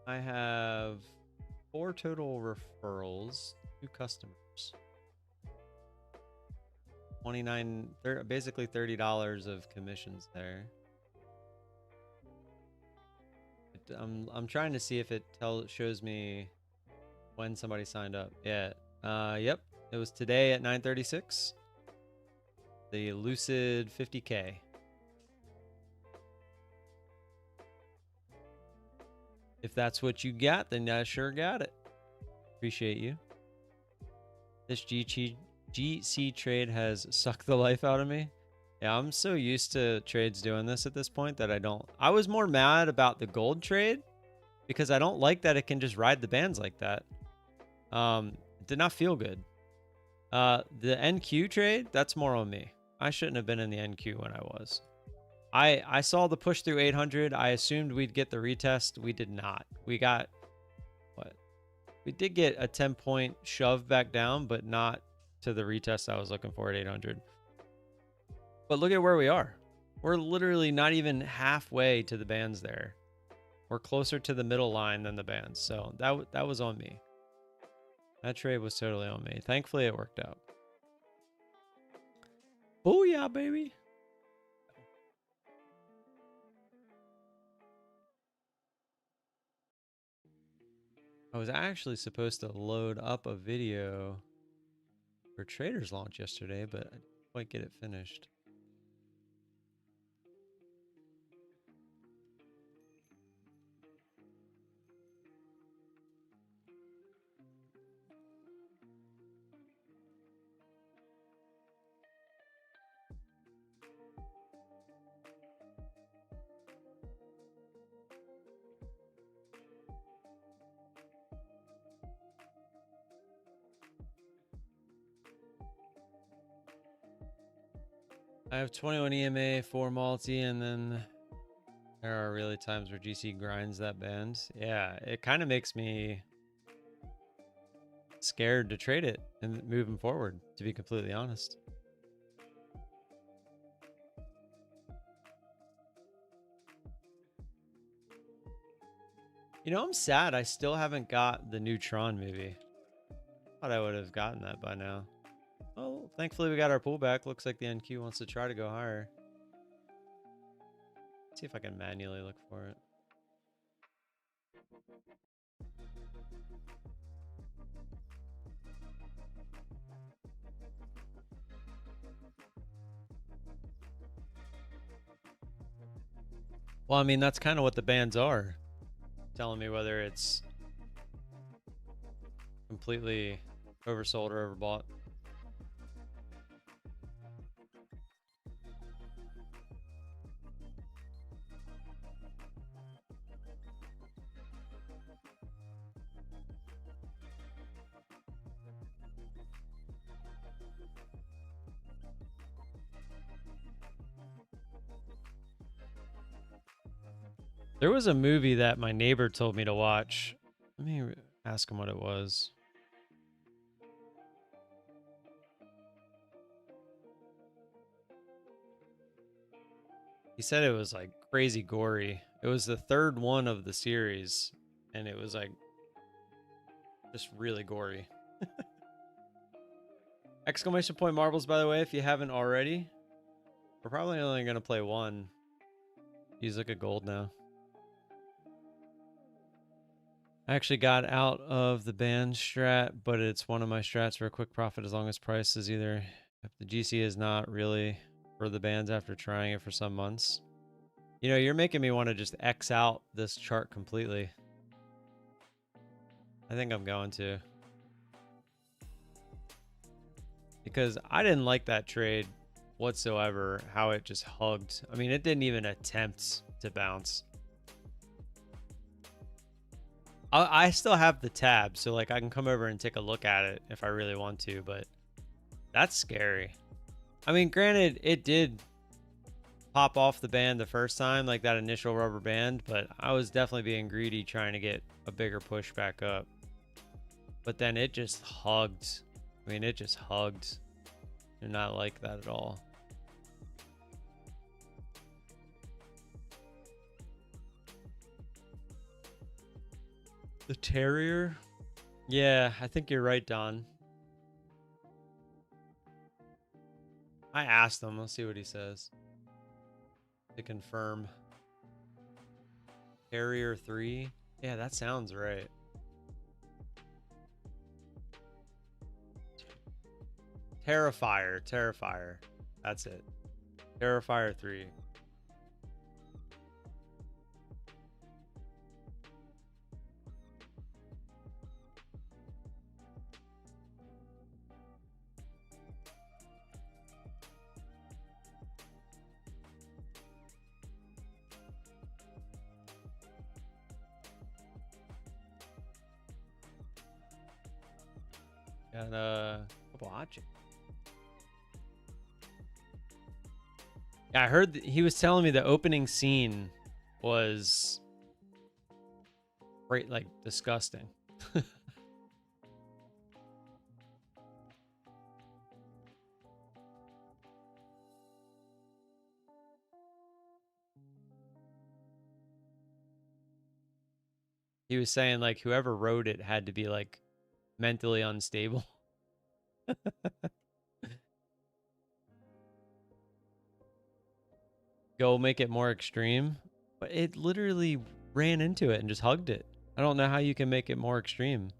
I have 4 total referrals, 2 customers. 29, basically $30 of commissions there. I'm trying to see if it shows me when somebody signed up. Yeah. Yep. It was today at 9:36. The Lucid 50K. If that's what you got, then I sure got it. Appreciate you. This GC trade has sucked the life out of me. Yeah, I'm so used to trades doing this at this point that I was more mad about the gold trade because I don't like that it can just ride the bands like that. It did not feel good. The NQ trade, that's more on me. I shouldn't have been in the NQ when I was. I saw the push through 800. I assumed we'd get the retest. We did not. We got what? We did get a 10-point shove back down, but not to the retest I was looking for at 800. But look at where we are. We're literally not even halfway to the bands there. We're closer to the middle line than the bands. So that was on me. That trade was totally on me. Thankfully, it worked out. Oh yeah, baby. I was actually supposed to load up a video for Traders Launch yesterday, but I didn't quite get it finished. I have 21 EMA, 4 multi, and then there are really times where GC grinds that band. Yeah, it kind of makes me scared to trade it and moving forward, to be completely honest. You know, I'm sad I still haven't got the new Tron movie. Thought I would have gotten that by now. Oh, thankfully we got our pullback. Looks like the NQ wants to try to go higher. Let's see if I can manually look for it. Well, I mean, that's kind of what the bands are. Telling me whether it's completely oversold or overbought. There was a movie that my neighbor told me to watch. Let me ask him what it was. He said it was like crazy gory. It was the third one of the series, and it was like just really gory. Exclamation point marbles, by the way, if you haven't already. We're probably only going to play one. He's like a gold now. I actually got out of the band strat, but it's one of my strats for a quick profit as long as price is either, if the GC is not really for the bands after trying it for some months. You know, you're making me want to just X out this chart completely. I think I'm going to. Because I didn't like that trade whatsoever, how it just hugged. I mean, it didn't even attempt to bounce. I still have the tab, so like I can come over and take a look at it if I really want to, but that's scary. I mean, granted, it did pop off the band the first time, like that initial rubber band, but I was definitely being greedy trying to get a bigger push back up. But then it just hugged. I mean, it just hugged. Do not like that at all. The Terrier? Yeah, I think you're right, Don. I asked him. Let's see what he says. To confirm. Terrier 3? Yeah, that sounds right. Terrifier. That's it. Terrifier 3. Got a couple objects. I heard he was telling me the opening scene was great, like disgusting. He was saying like whoever wrote it had to be like mentally unstable. Go make it more extreme. But it literally ran into it and just hugged it. I don't know how you can make it more extreme.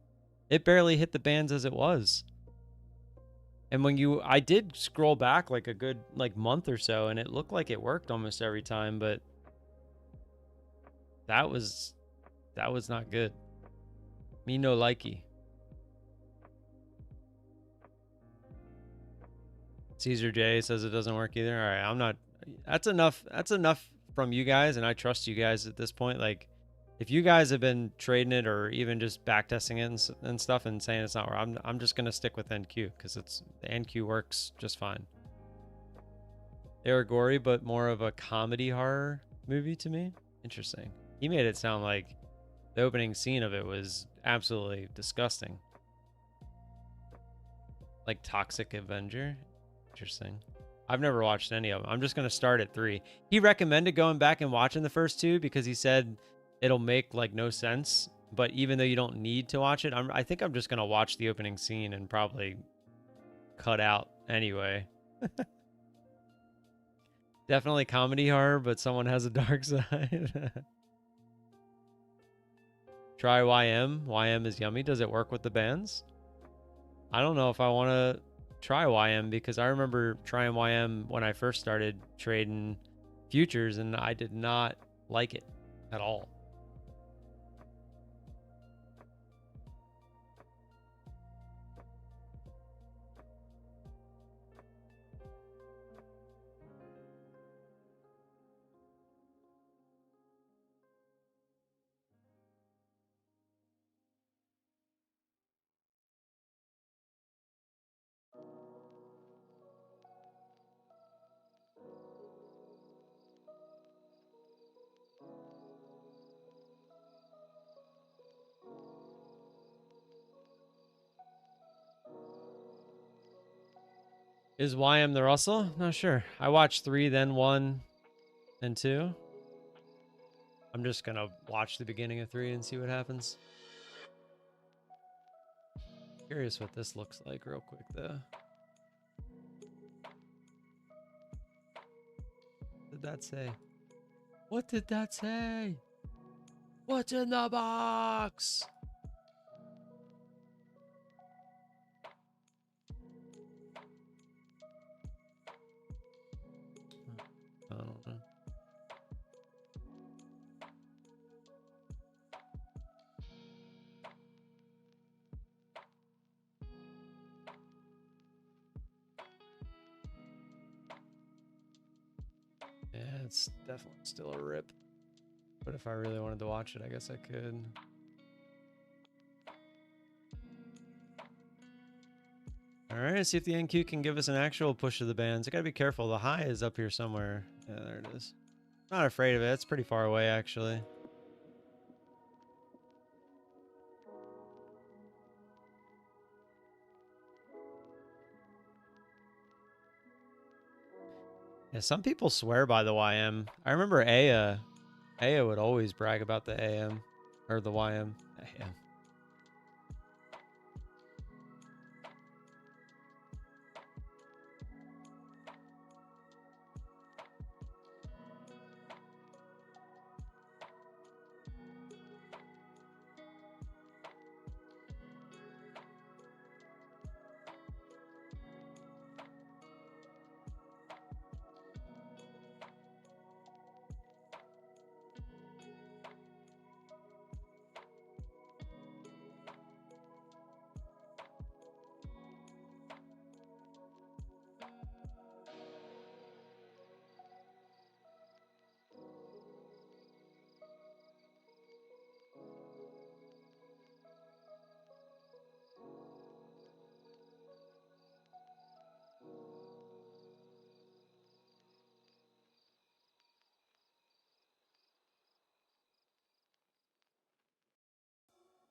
It barely hit the bands as it was. And when I did scroll back like a good like month or so, and it looked like it worked almost every time, but that was not good. Me no likey. Caesar J says it doesn't work either. All right, I'm not. That's enough. That's enough from you guys, and I trust you guys at this point. Like, if you guys have been trading it or even just back testing it and stuff and saying it's not where I'm just gonna stick with NQ because the NQ works just fine. They were gory, but more of a comedy horror movie to me. Interesting. He made it sound like the opening scene of it was absolutely disgusting. Like Toxic Avenger. Interesting. I've never watched any of them. I'm just going to start at 3. He recommended going back and watching the first 2 because he said it'll make like no sense. But even though you don't need to watch it, I think I'm just going to watch the opening scene and probably cut out anyway. Definitely comedy horror, but someone has a dark side. Try YM. YM is yummy. Does it work with the bands? I don't know if I want to try YM because I remember trying YM when I first started trading futures and I did not like it at all. Is YM the Russell? Not sure. I watched 3, then 1, and 2. I'm just going to watch the beginning of 3 and see what happens. Curious what this looks like real quick, though. What did that say? What did that say? What's in the box? I don't know. Yeah, it's definitely still a rip. But if I really wanted to watch it, I guess I could. All right, let's see if the NQ can give us an actual push of the bands. I gotta be careful. The high is up here somewhere. Yeah, there it is. Not afraid of it. It's pretty far away, actually. Yeah, some people swear by the YM. I remember Aya would always brag about the AM or the YM. AM.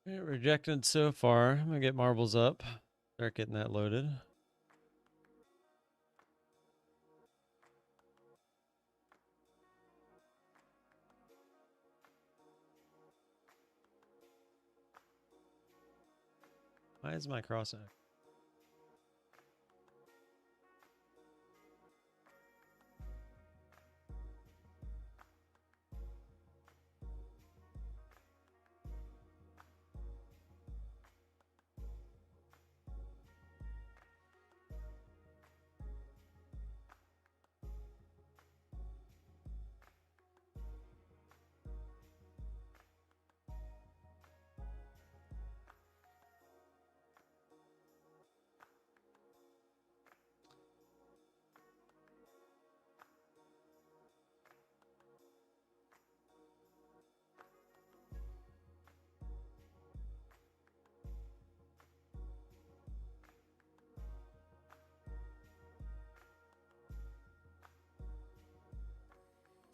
Yeah, rejected so far. I'm gonna get marbles up. Start getting that loaded. Why is my cross out?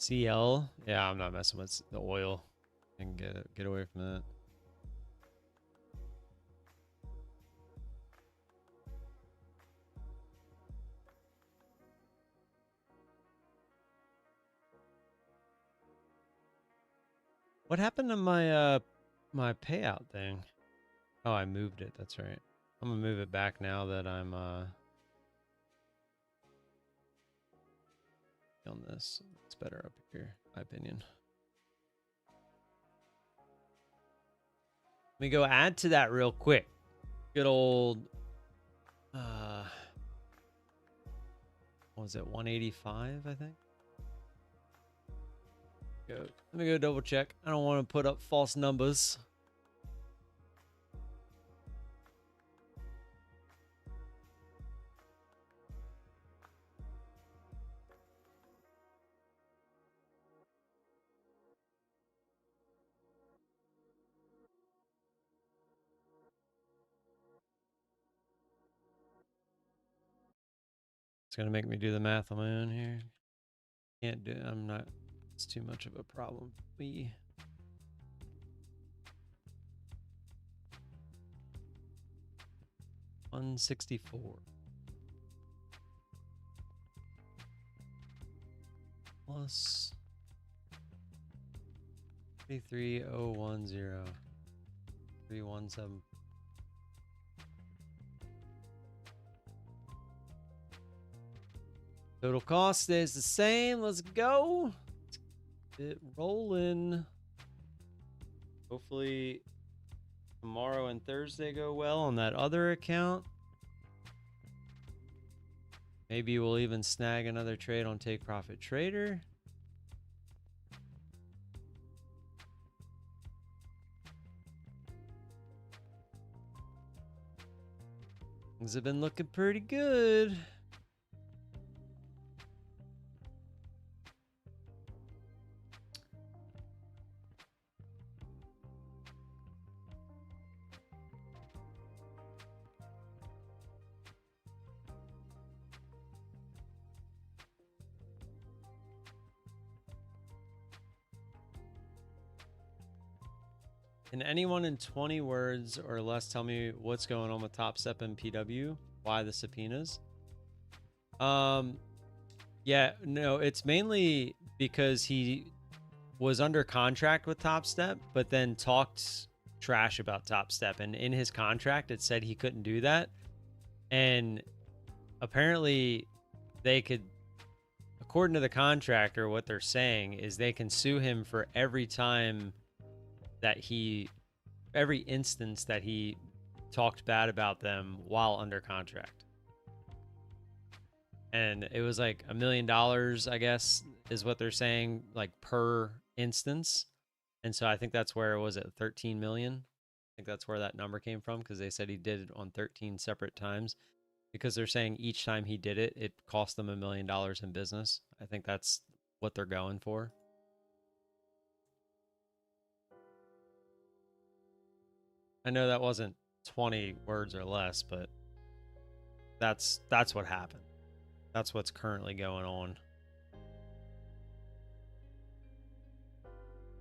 CL? Yeah, I'm not messing with the oil. And get away from that. What happened to my payout thing? Oh, I moved it. That's right. I'm gonna move it back now that I'm on this. It's better up here, in my opinion. Let me go add to that real quick. Good old what was it, 185, I think? Let me go double check. I don't want to put up false numbers. It's gonna make me do the math on my own here. Can't do. I'm not. It's too much of a problem. 164 plus 33010 317. Total cost stays the same. Let's go. Let's get it rolling. Hopefully tomorrow and Thursday go well on that other account. Maybe we'll even snag another trade on Take Profit Trader. Things have been looking pretty good. Can anyone in 20 words or less tell me what's going on with Top Step and PW? Why the subpoenas? Yeah, no, it's mainly because he was under contract with Top Step, but then talked trash about Top Step. And in his contract, it said he couldn't do that. And apparently they could, according to the contractor, what they're saying is they can sue him for every time that every instance that he talked bad about them while under contract. And it was like $1 million, I guess, is what they're saying, like per instance. And so I think that's where it was at 13 million. I think that's where that number came from, because they said he did it on 13 separate times, because they're saying each time he did it, it cost them $1 million in business. I think that's what they're going for. I know that wasn't 20 words or less, but that's what happened. That's what's currently going on.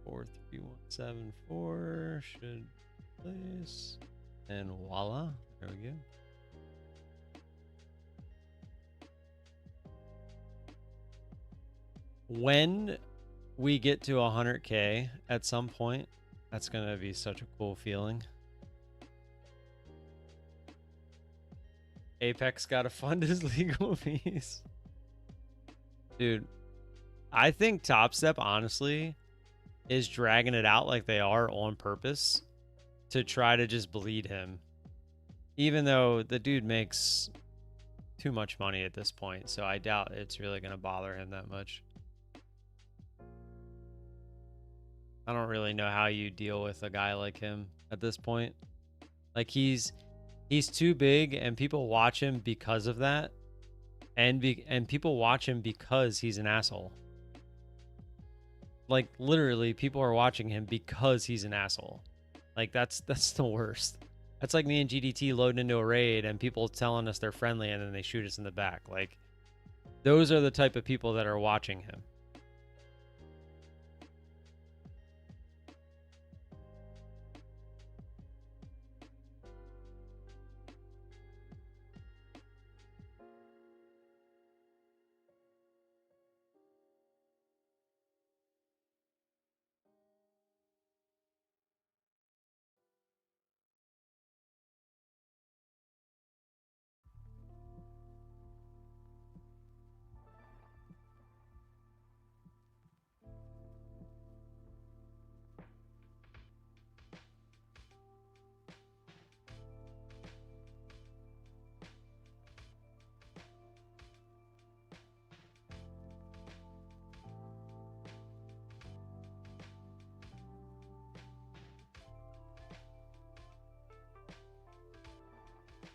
43174 should Place. And voila. There we go. When we get to 100K at some point, that's going to be such a cool feeling. Apex got to fund his legal fees. Dude, I think Top Step, honestly, is dragging it out like they are on purpose to try to just bleed him. Even though the dude makes too much money at this point, so I doubt it's really going to bother him that much. I don't really know how you deal with a guy like him at this point. Like he's too big and people watch him because of that. And people watch him because he's an asshole. Like literally people are watching him because he's an asshole. Like that's the worst. That's like me and GDT loading into a raid and people telling us they're friendly and then they shoot us in the back. Like those are the type of people that are watching him.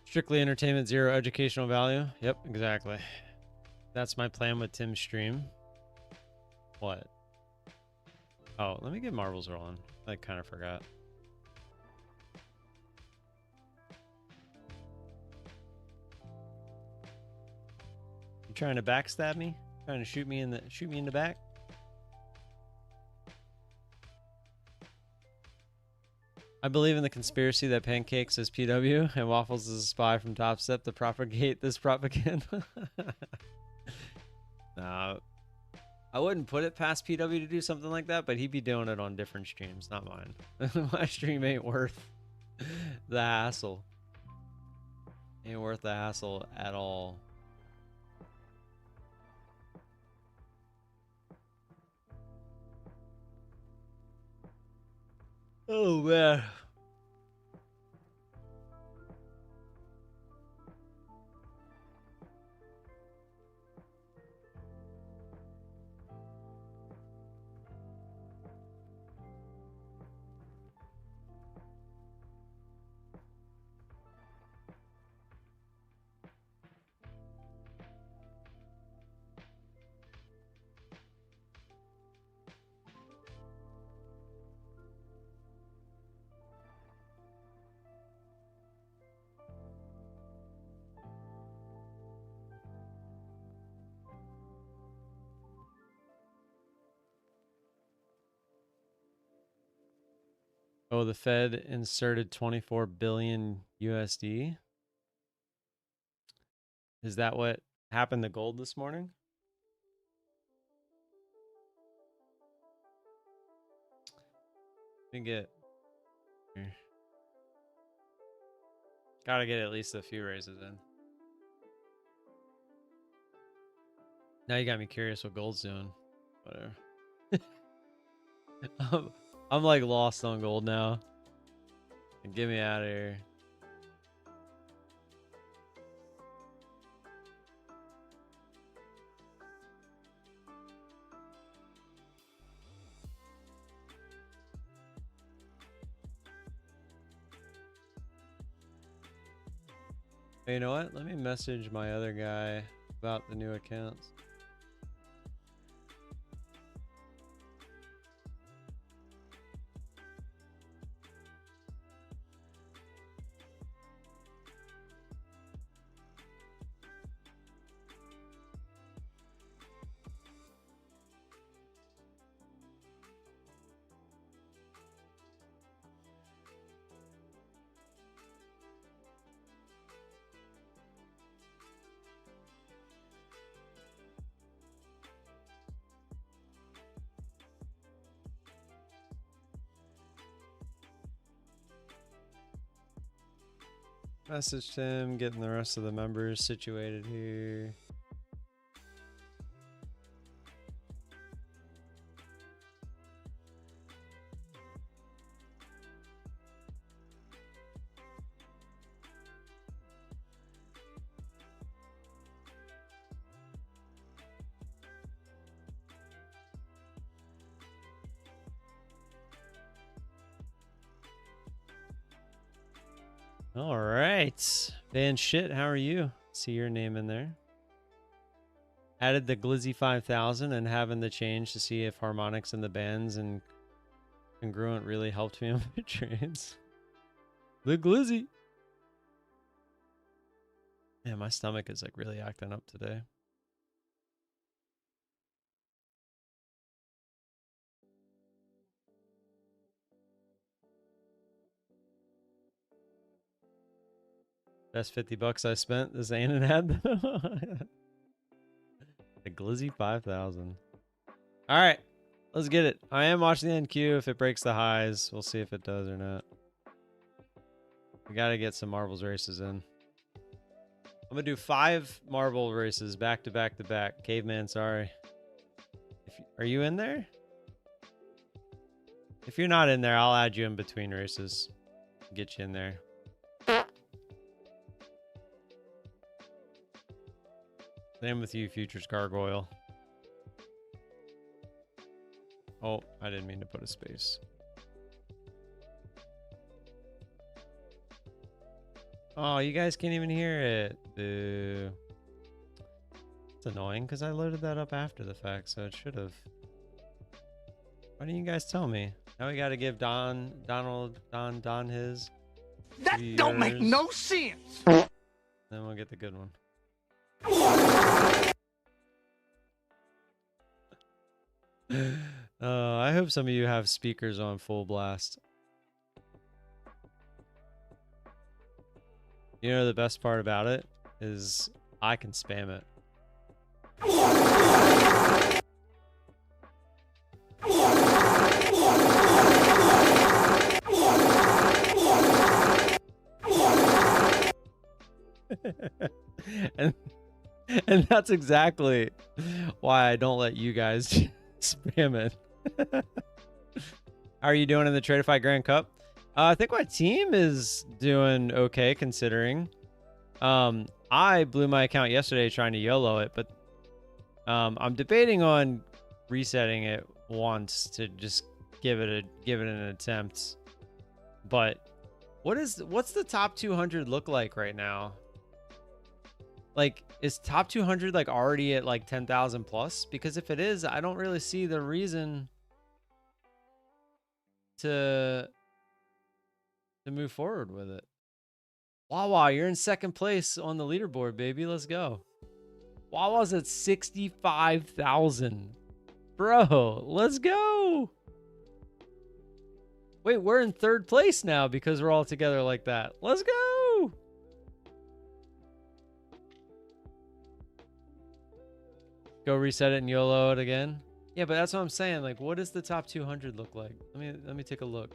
Strictly entertainment, zero educational value. Yep, exactly. That's my plan with Tim's stream. What? Oh, let me get marbles rolling. I kind of forgot. You trying to backstab me? Trying to shoot me in the back? I believe in the conspiracy that Pancakes is PW and Waffles is a spy from Top Step to propagate this propaganda. Nah, I wouldn't put it past PW to do something like that, but he'd be doing it on different streams, not mine. My stream ain't worth the hassle. Ain't worth the hassle at all. Oh, man. Oh, the Fed inserted 24 billion USD. Is that what happened to gold this morning? Let me get. Gotta get at least a few raises in. Now you got me curious what gold's doing. Whatever. I'm like lost on gold now. Get me out of here. Hey, you know what? Let me message my other guy about the new accounts. Messaged him, getting the rest of the members situated here. All right. Van Shit, how are you? See your name in there. Added the Glizzy 5000 and having the change to see if harmonics in the bands and congruent really helped me on my trades. The Glizzy. Yeah, my stomach is like really acting up today. Best $50 I spent. This ain't an ad. The Glizzy 5000. All right, let's get it. I am watching the NQ. If it breaks the highs, we'll see if it does or not. We got to get some marbles races in. I'm going to do 5 marble races back to back to back. Caveman, sorry. Are you in there? If you're not in there, I'll add you in between races. Get you in there. Same with you, Futures Gargoyle. Oh, I didn't mean to put a space. Oh, you guys can't even hear it. Boo. It's annoying because I loaded that up after the fact, so it should have. Why didn't you guys tell me? Now we got to give Don his. That don't make no sense. Then we'll get the good one. I hope some of you have speakers on full blast. You know the best part about it is I can spam it. and that's exactly why I don't let you guys spam it. How are you doing in the Tradeify Grand Cup? I think my team is doing okay considering. I blew my account yesterday trying to YOLO it, but I'm debating on resetting it once to just give it an attempt. But what's the top 200 look like right now? Like, is top 200 like already at like 10,000 plus? Because if it is, I don't really see the reason to move forward with it. Wawa, you're in second place on the leaderboard, baby. Let's go. Wawa's at 65,000. Bro, let's go. Wait, we're in third place now because we're all together like that. Let's go. Go reset it and YOLO it again. Yeah, but that's what I'm saying. Like, what does the top 200 look like? Let me take a look.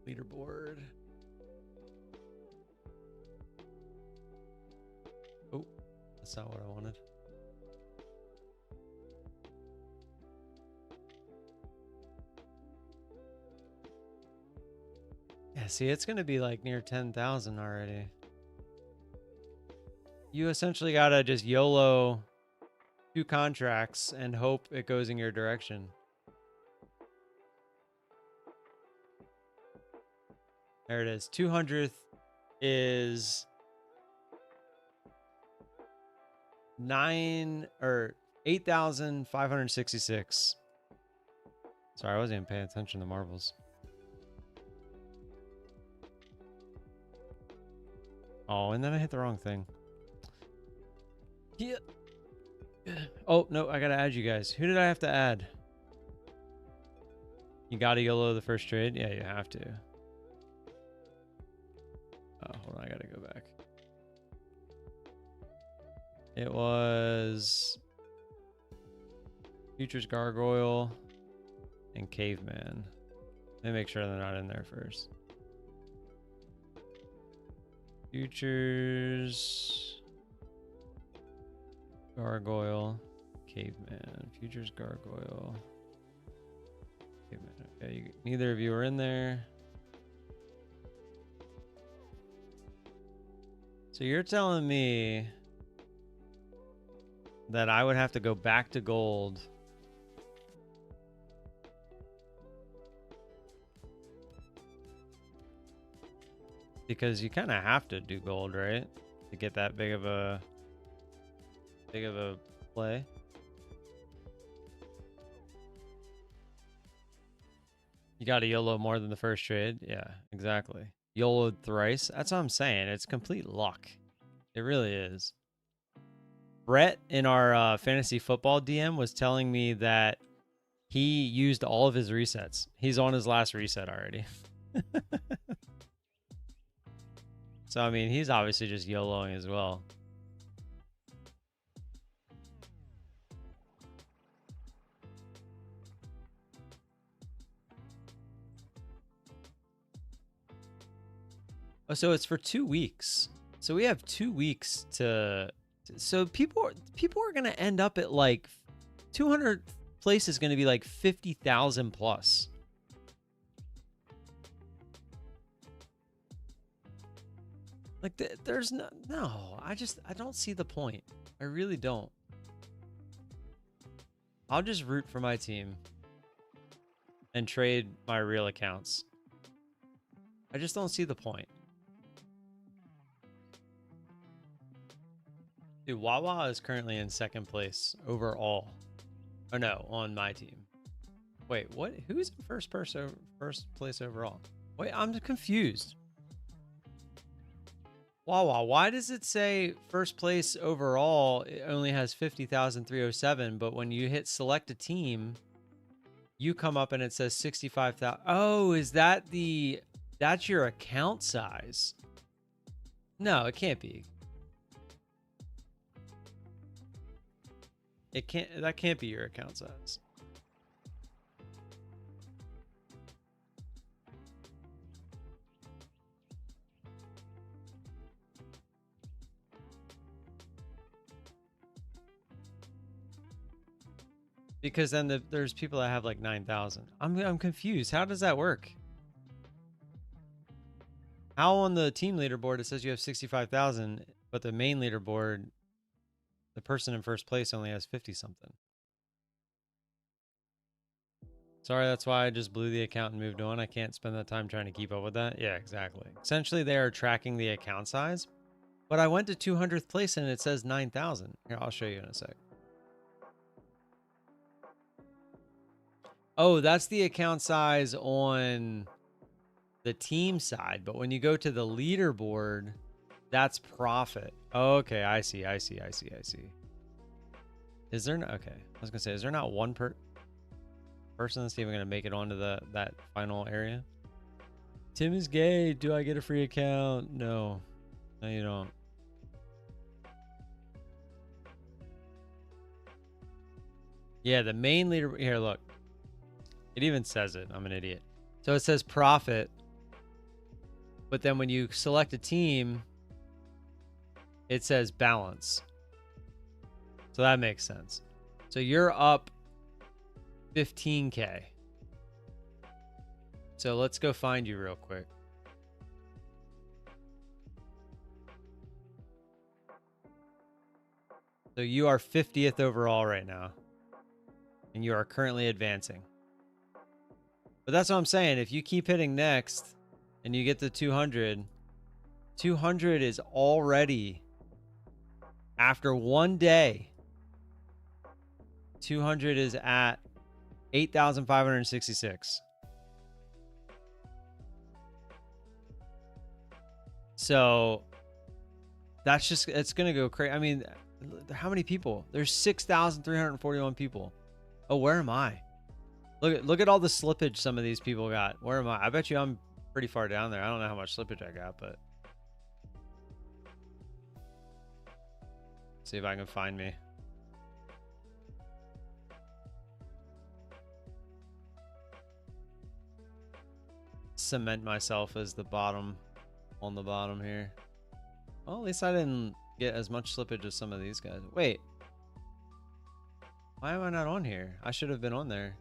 Leaderboard. Oh, that's not what I wanted. Yeah, see, it's going to be like near 10,000 already. You essentially got to just YOLO 2 contracts and hope it goes in your direction. There it is. 200th is 8,566. Sorry, I wasn't even paying attention to marbles. Oh, and then I hit the wrong thing. Yeah. Oh, no, I gotta add you guys. Who did I have to add? You gotta YOLO the first trade? Yeah, you have to. Oh, hold on, I gotta go back. It was Futures Gargoyle and Caveman. Let me make sure they're not in there first. Futures gargoyle caveman. Futures gargoyle caveman. Okay, neither of you are in there. So you're telling me that I would have to go back to gold because you kind of have to do gold, right? To get that big of a play. You got to YOLO more than the first trade. Yeah, exactly. YOLO thrice. That's what I'm saying. It's complete luck. It really is. Brett in our fantasy football DM was telling me that he used all of his resets. He's on his last reset already. So, I mean, he's obviously just YOLOing as well. Oh, so it's for 2 weeks. So we have 2 weeks to so people are going to end up at like 200 place is going to be like 50,000 plus. Like there's no, I don't see the point. I really don't. I'll just root for my team and trade my real accounts. I just don't see the point. Dude, Wawa is currently in second place overall. Oh no, on my team. Wait, what? Who's in first place overall? Wait, I'm confused. Wawa, why does it say first place overall? It only has 50,307, but when you hit select a team, you come up and it says 65,000. Oh, is that that's your account size? No, it can't be. That can't be your account size. Because then there's people that have like 9,000. I'm confused. How does that work? How on the team leaderboard it says you have 65,000, but the main leaderboard, the person in first place only has 50 something. Sorry, that's why I just blew the account and moved on. I can't spend that time trying to keep up with that. Yeah, exactly. Essentially, they are tracking the account size, but I went to 200th place and it says 9,000. Here, I'll show you in a sec. Oh, that's the account size on the team side, but when you go to the leaderboard, that's profit. Okay, I see. Is there okay? I was gonna say, is there not one person that's even gonna make it onto that final area? Tim is gay. Do I get a free account? No, you don't. Yeah, the main leader here. Look, it even says it. I'm an idiot. So it says profit, but then when you select a team, it says balance. So that makes sense. So you're up 15K. So let's go find you real quick. So you are 50th overall right now. And you are currently advancing. But that's what I'm saying. If you keep hitting next and you get to 200, 200 is already, after 1 day, 200 is at 8,566. So that's just, it's going to go crazy. I mean, how many people? There's 6,341 people. Oh, where am I? Look at all the slippage some of these people got. Where am I? I bet you I'm pretty far down there. I don't know how much slippage I got, but see if I can find me. Cement myself as the bottom, on the bottom here. Well, at least I didn't get as much slippage as some of these guys. Wait. Why am I not on here? I should have been on there.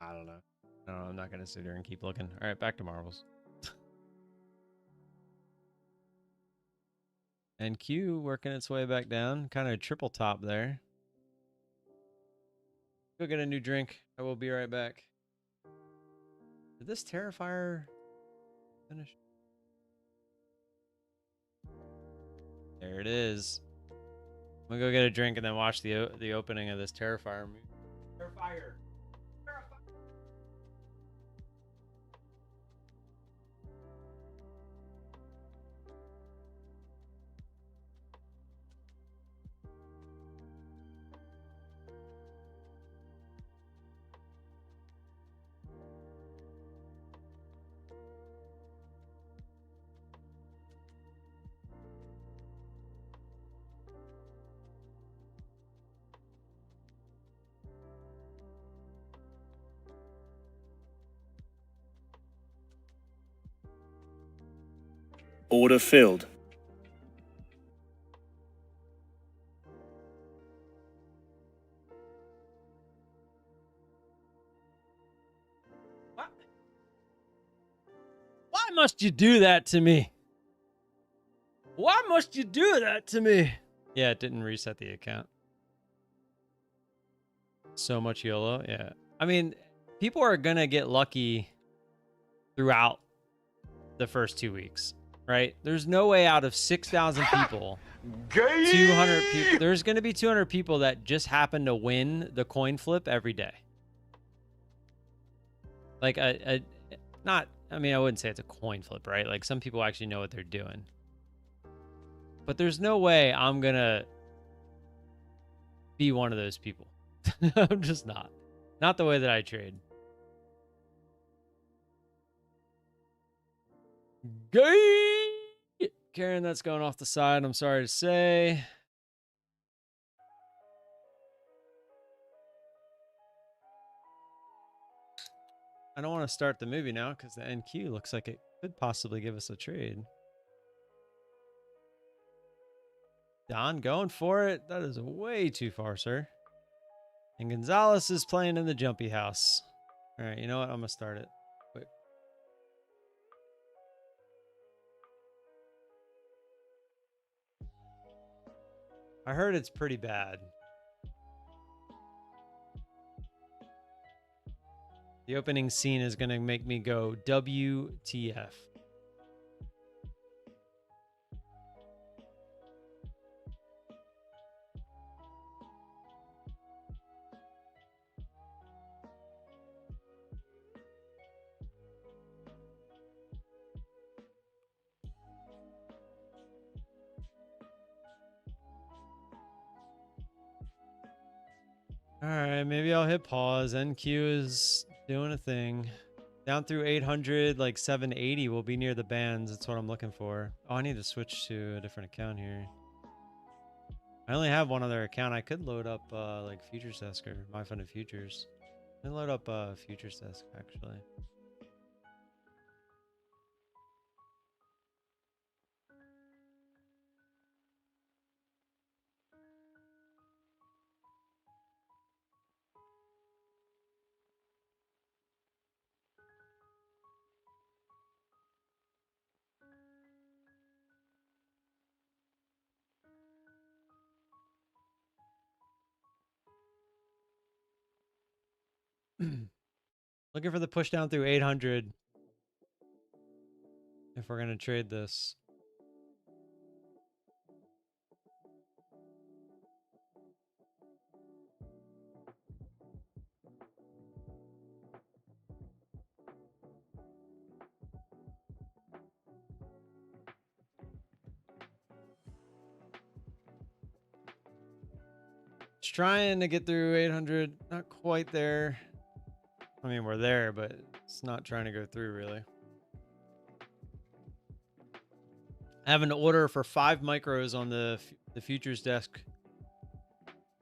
I don't know. No, I'm not going to sit here and keep looking. All right, back to marbles. And Q working its way back down. Kind of triple top there. Go get a new drink. I will be right back. Did this Terrifier finish? There it is. I'm gonna go get a drink and then watch the opening of this Terrifier movie. Terrifier. Order filled. What? Why must you do that to me? Why must you do that to me? Yeah, it didn't reset the account. So much YOLO, yeah. I mean, people are gonna get lucky throughout the first 2 weeks, right? There's no way out of 6,000 people, 200 people, there's gonna be 200 people that just happen to win the coin flip every day. Like not, I mean, I wouldn't say it's a coin flip, right? Like some people actually know what they're doing. But there's no way I'm gonna be one of those people. I'm just not. Not the way that I trade. Gay! Karen, that's going off the side. I'm sorry to say. I don't want to start the movie now because the NQ looks like it could possibly give us a trade. Don going for it. That is way too far, sir. And Gonzalez is playing in the jumpy house. All right, you know what? I'm going to start it. Wait. I heard it's pretty bad. The opening scene is going to make me go WTF. All right, maybe I'll hit pause. NQ is doing a thing. Down through 800, like 780 will be near the bands. That's what I'm looking for. Oh, I need to switch to a different account here. I only have one other account. I could load up like Futures Desk or My Funded Futures. I can load up Futures Desk actually. Looking for the push down through 800 if we're going to trade this. Just trying to get through 800. Not quite there. I mean, we're there, but it's not trying to go through really. I have an order for 5 micros on the futures desk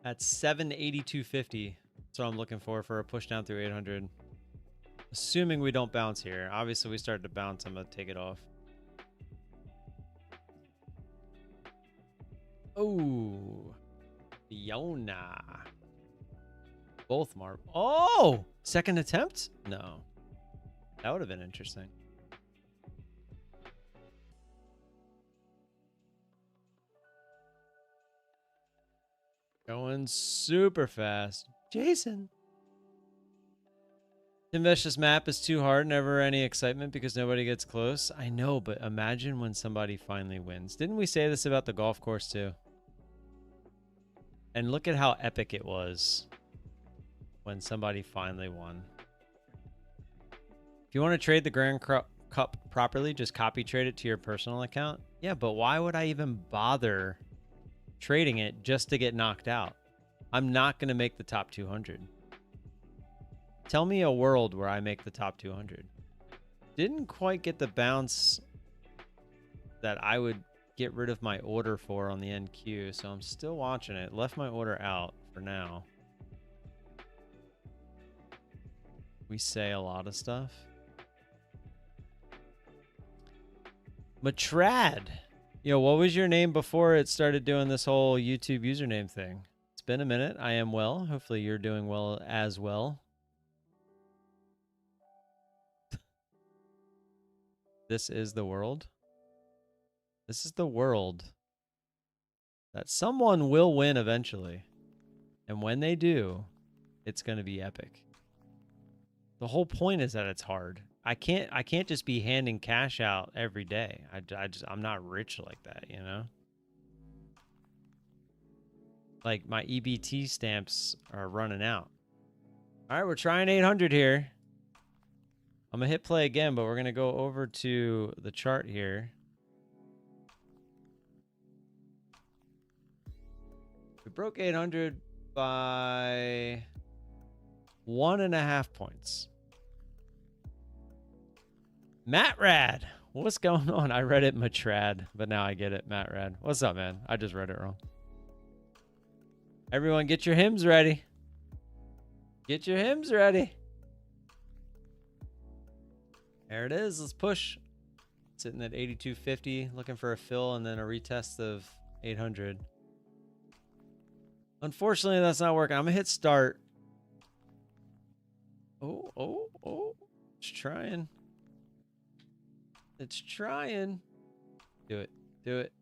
at 782.50. That's what I'm looking for a push down through 800. Assuming we don't bounce here. Obviously, we started to bounce. I'm going to take it off. Oh, Fiona. Both marble. Oh, second attempt? No. That would have been interesting. Going super fast. Jason. Investors map is too hard. Never any excitement because nobody gets close. I know, but imagine when somebody finally wins. Didn't we say this about the golf course too? And look at how epic it was when somebody finally won. If you want to trade the Grand Cup properly, just copy trade it to your personal account. Yeah, but why would I even bother trading it just to get knocked out? I'm not going to make the top 200. Tell me a world where I make the top 200. Didn't quite get the bounce that I would get rid of my order for on the NQ, so I'm still watching it. Left my order out for now. We say a lot of stuff. Matrad. Yo, what was your name before it started doing this whole YouTube username thing? It's been a minute. I am well. Hopefully you're doing well as well. This is the world. This is the world that someone will win eventually. And when they do, it's going to be epic. The whole point is that it's hard. I can't just be handing cash out every day. I'm not rich like that, you know? Like my EBT stamps are running out. All right, we're trying 800 here. I'm going to hit play again, but we're going to go over to the chart here. We broke 800 by 1.5 points. Matt Rad. What's going on? I read it Matrad, but now I get it. Matt Rad. What's up, man? I just read it wrong. Everyone get your hymns ready. Get your hymns ready. There it is. Let's push. Sitting at 82.50, looking for a fill and then a retest of 800. Unfortunately, that's not working. I'm going to hit start. Oh. It's trying. It's trying. Do it. Do it.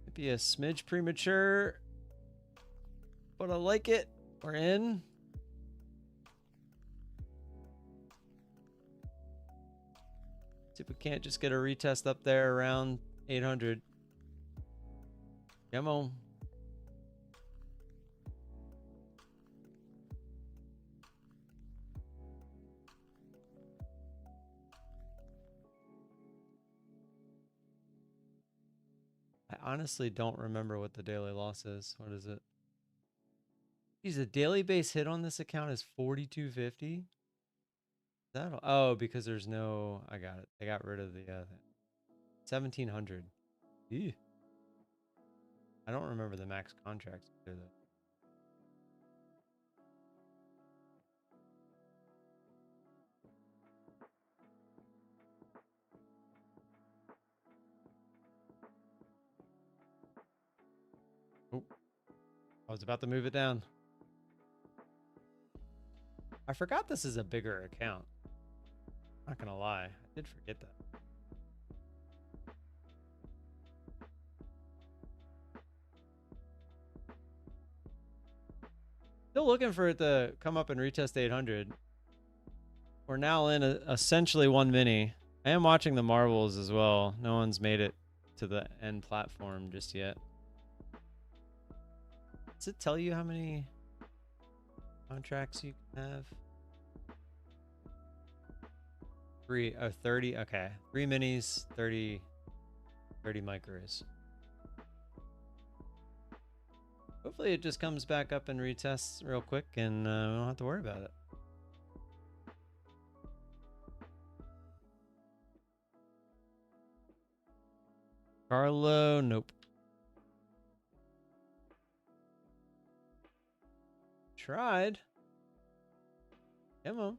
Might be a smidge premature, but I like it. We're in. See if we can't just get a retest up there around 800. Come on. I honestly don't remember what the daily loss is. What is it? Geez, the daily base hit on this account is 42.50. That oh, because there's no. I got it. They got rid of the 1,700. Ew. I don't remember the max contracts either, though. Oh, I was about to move it down. I forgot this is a bigger account. Not gonna lie, I did forget that. Still looking for it to come up and retest 800. We're now in essentially one mini. I am watching the marbles as well. No one's made it to the end platform just yet. Does it tell you how many contracts you can have? 30. Okay. 3 minis, 30 micros. Hopefully it just comes back up and retests real quick and we don't have to worry about it. Carlo, nope. Tried. Come on.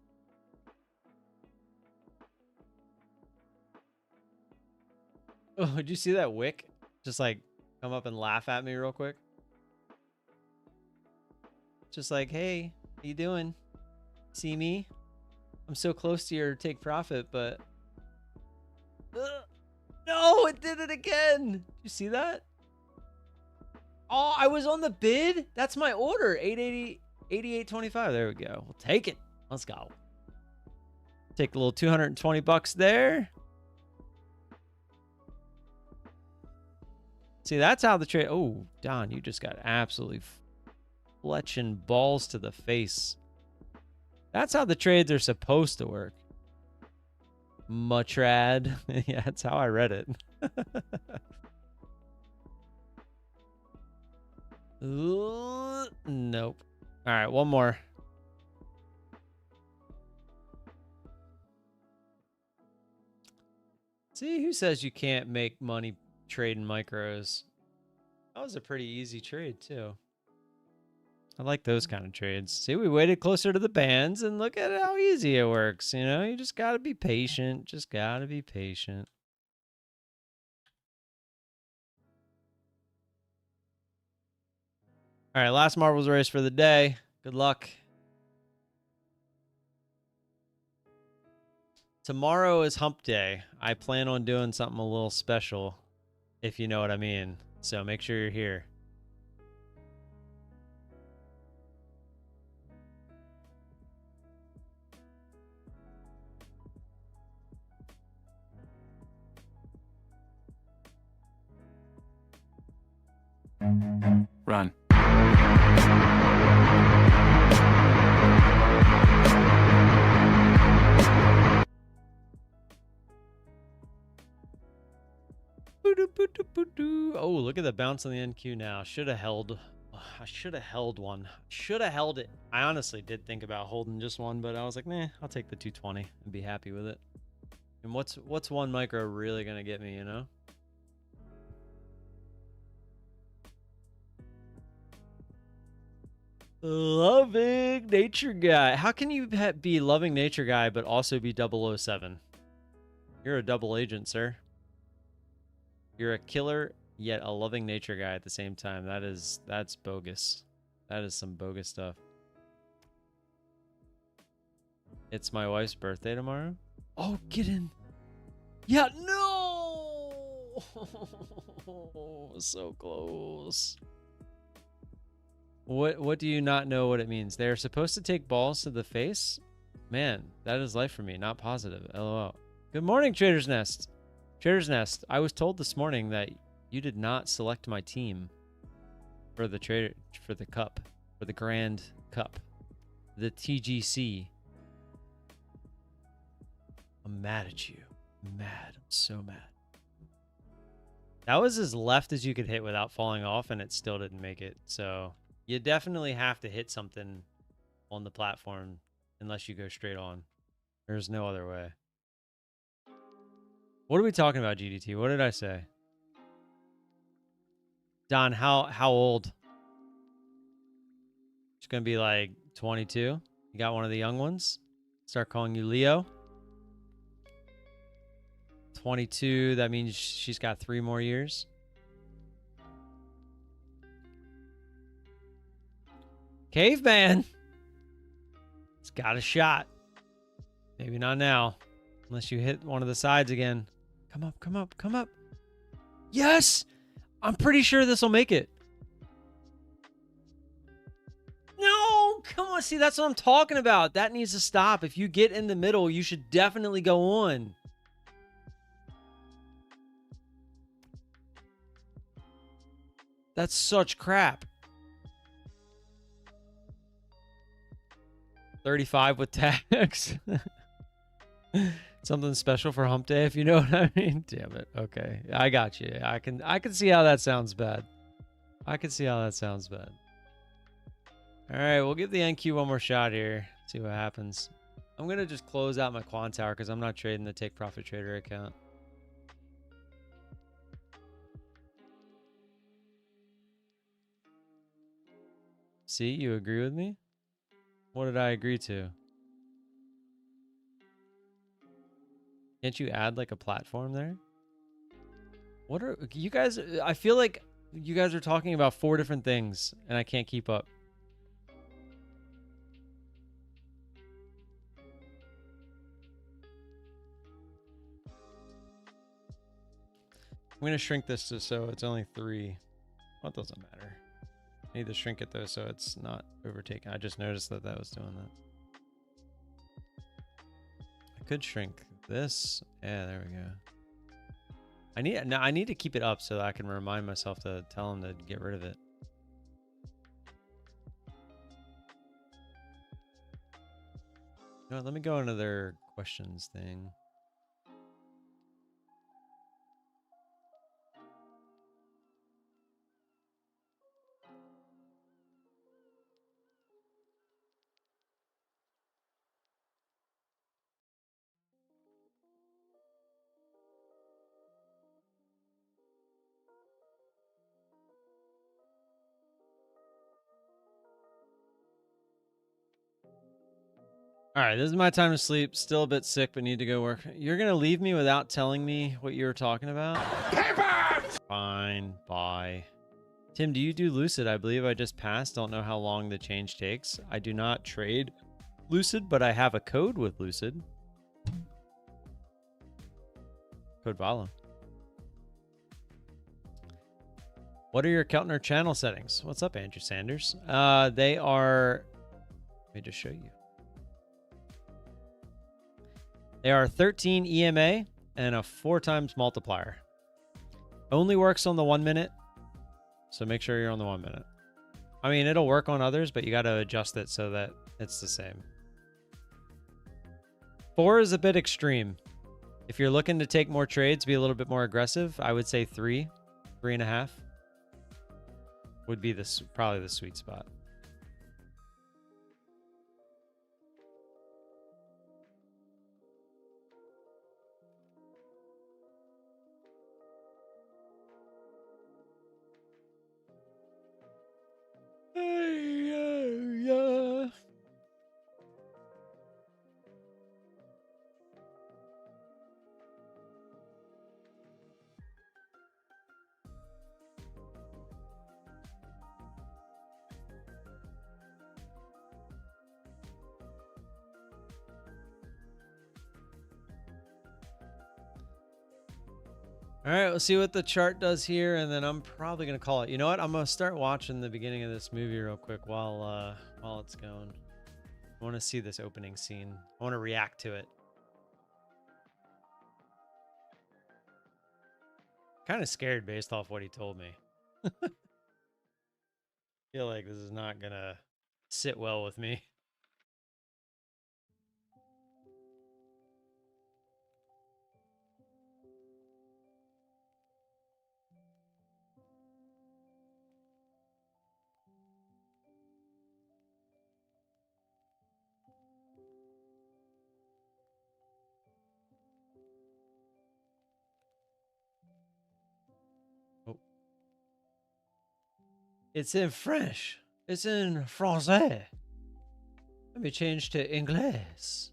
Oh, did you see that wick? Just like come up and laugh at me real quick. Just like, hey, how you doing? See me? I'm so close to your take profit, but no, it did it again. Did you see that? Oh, I was on the bid. That's my order. 880, 88.25. There we go. We'll take it. Let's go. Take a little 220 bucks there. See, that's how the trade. Oh, Don, you just got absolutely fletching balls to the face. That's how the trades are supposed to work. Muchrad. Yeah, that's how I read it. Nope. All right, one more. See, who says you can't make money trading micros? That was a pretty easy trade, too. I like those kind of trades. See, we waited closer to the bands, and look at how easy it works. You know, you just got to be patient. Just got to be patient. All right, last marbles race for the day. Good luck. Tomorrow is hump day. I plan on doing something a little special, if you know what I mean. So make sure you're here. Run. Oh, look at the bounce on the NQ now. Should have held. I should have held one. Should have held it. I honestly did think about holding just one, but I was like, nah, I'll take the 220 and be happy with it. And what's one micro really gonna get me, you know? Loving nature guy. How can you be loving nature guy but also be 007? You're a double agent, sir. You're a killer yet a loving nature guy at the same time. That's bogus. That is some bogus stuff. It's my wife's birthday tomorrow. Oh, get in. Yeah, no. So close. What do you not know what it means? They're supposed to take balls to the face? Man, that is life for me, not positive. LOL. Good morning, Trader's Nest. Trader's Nest, I was told this morning that you did not select my team for the cup, for the Grand Cup, the TGC. I'm mad at you. I'm mad. I'm so mad. That was as left as you could hit without falling off, and it still didn't make it. So you definitely have to hit something on the platform unless you go straight on. There's no other way. What are we talking about, GDT? What did I say? Don, how old? She's going to be like 22. You got one of the young ones? Start calling you Leo. 22, that means she's got 3 more years. Caveman. It's got a shot. Maybe not now. Unless you hit one of the sides again. Come up, come up, come up. Yes! I'm pretty sure this will make it. No! Come on, see, that's what I'm talking about. That needs to stop. If you get in the middle, you should definitely go on. That's such crap. 35 with tax. Something special for hump day, if you know what I mean. Damn it. Okay. I got you. I can see how that sounds bad. I can see how that sounds bad. All right, we'll give the NQ one more shot here. See what happens. I'm going to just close out my Quant Tower because I'm not trading the Take Profit Trader account. See, you agree with me? What did I agree to? Can't you add like a platform there? What are you guys? I feel like you guys are talking about 4 different things, and I can't keep up. I'm gonna shrink this so it's only 3. Well, it doesn't matter. I need to shrink it though, so it's not overtaken. I just noticed that was doing that. I could shrink this. Yeah, there we go. I need to keep it up so that I can remind myself to tell him to get rid of it. No, let me go into their questions thing. All right, this is my time to sleep. Still a bit sick, but need to go work. You're going to leave me without telling me what you were talking about? Papers! Fine, bye. Tim, do you do Lucid? I believe I just passed. Don't know how long the change takes. I do not trade Lucid, but I have a code with Lucid. Code VOLA. What are your Keltner channel settings? What's up, Andrew Sanders? They are... Let me just show you. They are 13 EMA and a 4 times multiplier. Only works on the 1 minute, so make sure you're on the 1 minute. I mean, it'll work on others, but you got to adjust it so that it's the same. 4 is a bit extreme. If you're looking to take more trades, be a little bit more aggressive, I would say 3, 3.5 would be probably the sweet spot. Yeah. All right, we'll see what the chart does here, and then I'm probably gonna call it. You know what? I'm gonna start watching the beginning of this movie real quick while it's going. I want to see this opening scene. I want to react to it. Kind of scared based off what he told me. Feel like this is not gonna sit well with me. Oh. It's in French. It's in français. Let me change to English.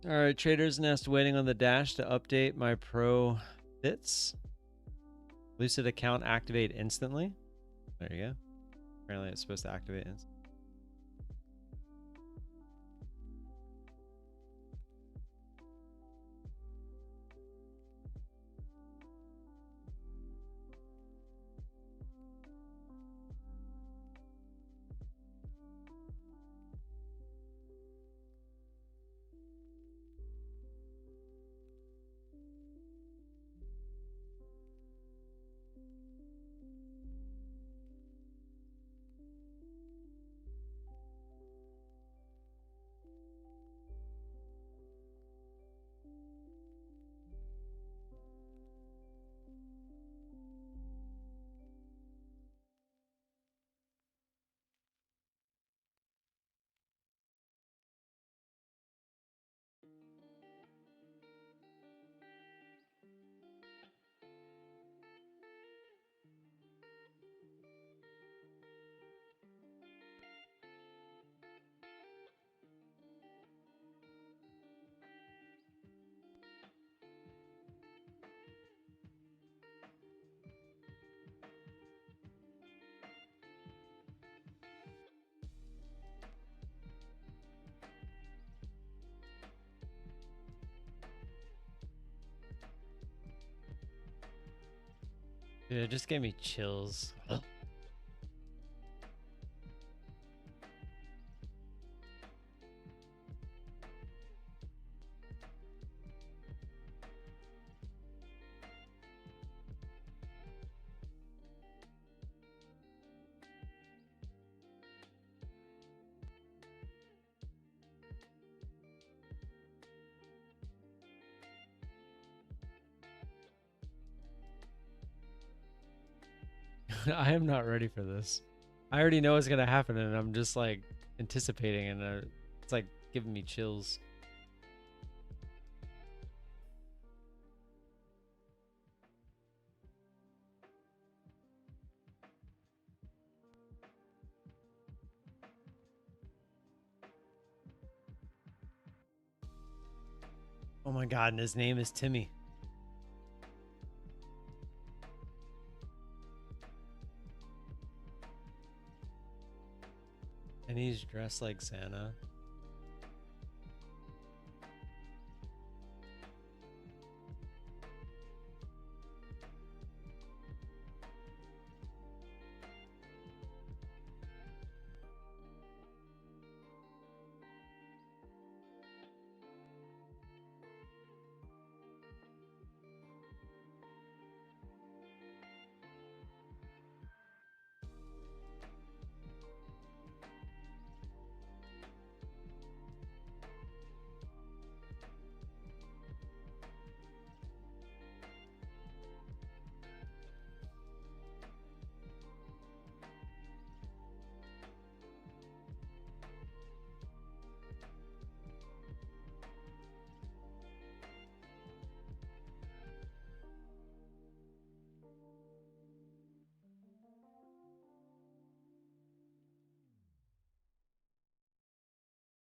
All right, Trader's Nest waiting on the dash to update my pro bits. Lucid account activate instantly. There you go. Apparently it's supposed to activate instantly. Dude, it just gave me chills. I am not ready for this. I already know what's gonna happen, and I'm just like anticipating, and it's like giving me chills. Oh my god, and his name is Timmy. And he's dressed like Santa.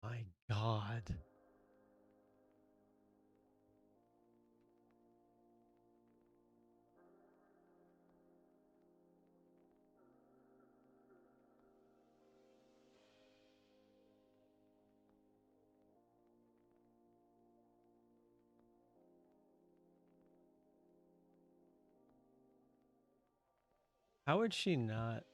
My god. How would she not?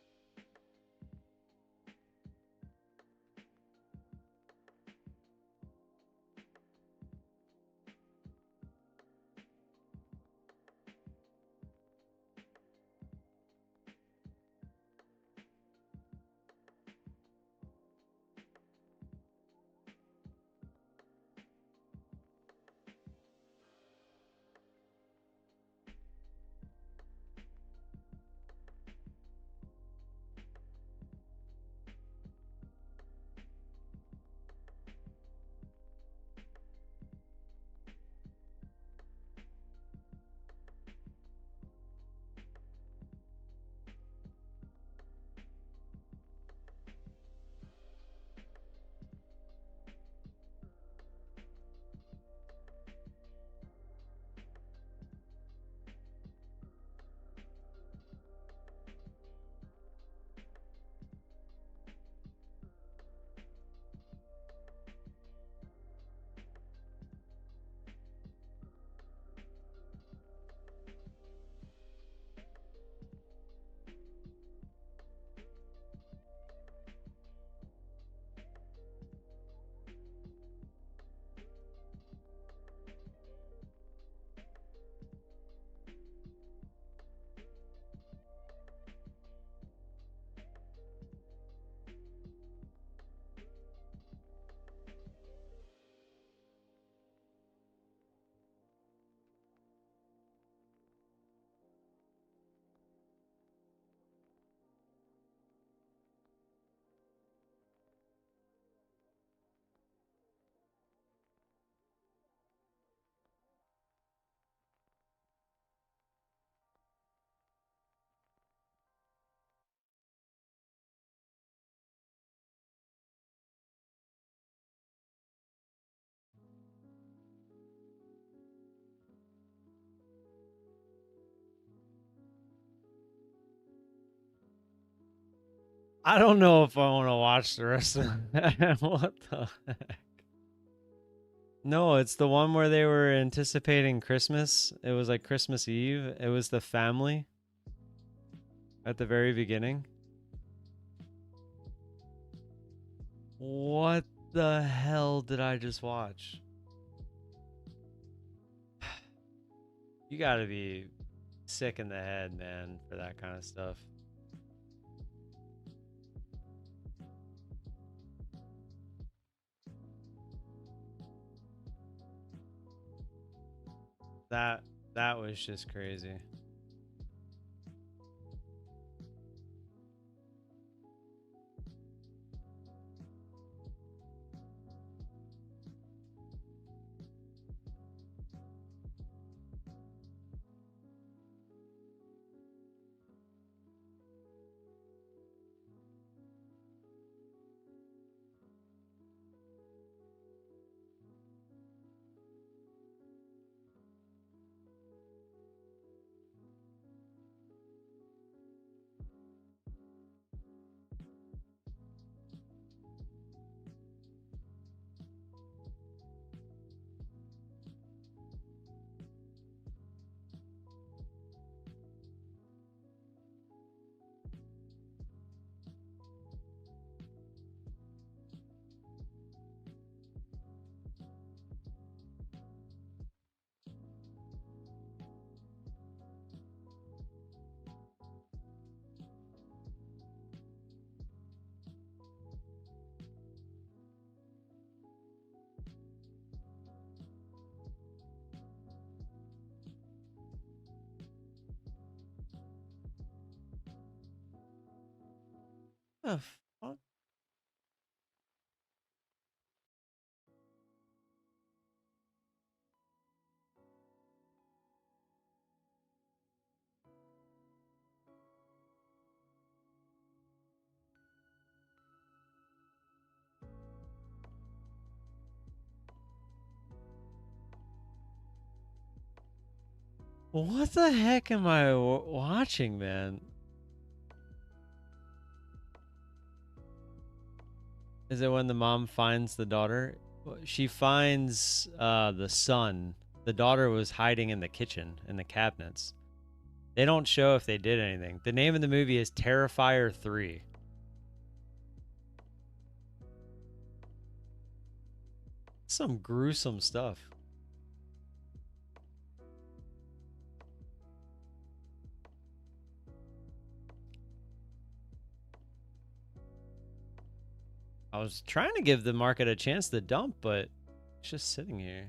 I don't know if I want to watch the rest of that. What the heck? No, it's the one where they were anticipating Christmas. It was like Christmas Eve. It was the family. at the very beginning. What the hell did I just watch? You gotta be sick in the head, man, for that kind of stuff. That was just crazy. The fuck? What the heck am I watching, man? Is it when the mom finds the daughter? She finds the son. The daughter was hiding in the kitchen, in the cabinets. They don't show if they did anything. The name of the movie is Terrifier 3. Some gruesome stuff. I was trying to give the market a chance to dump, but it's just sitting here.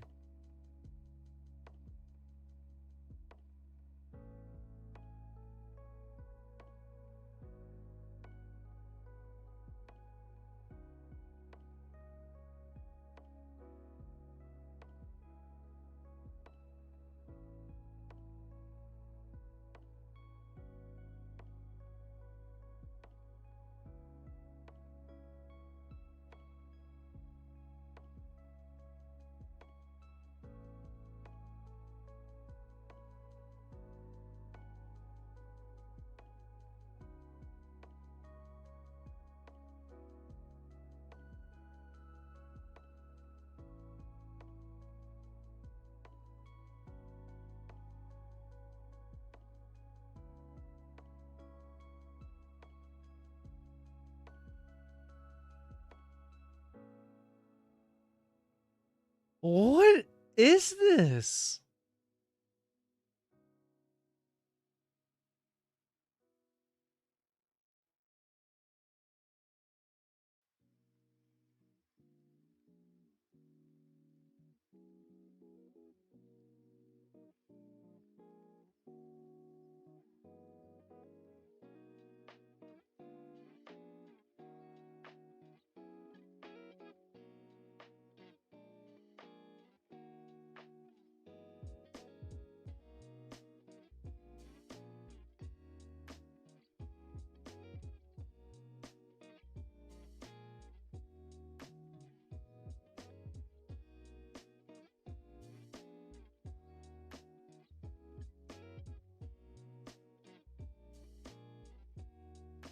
What is this?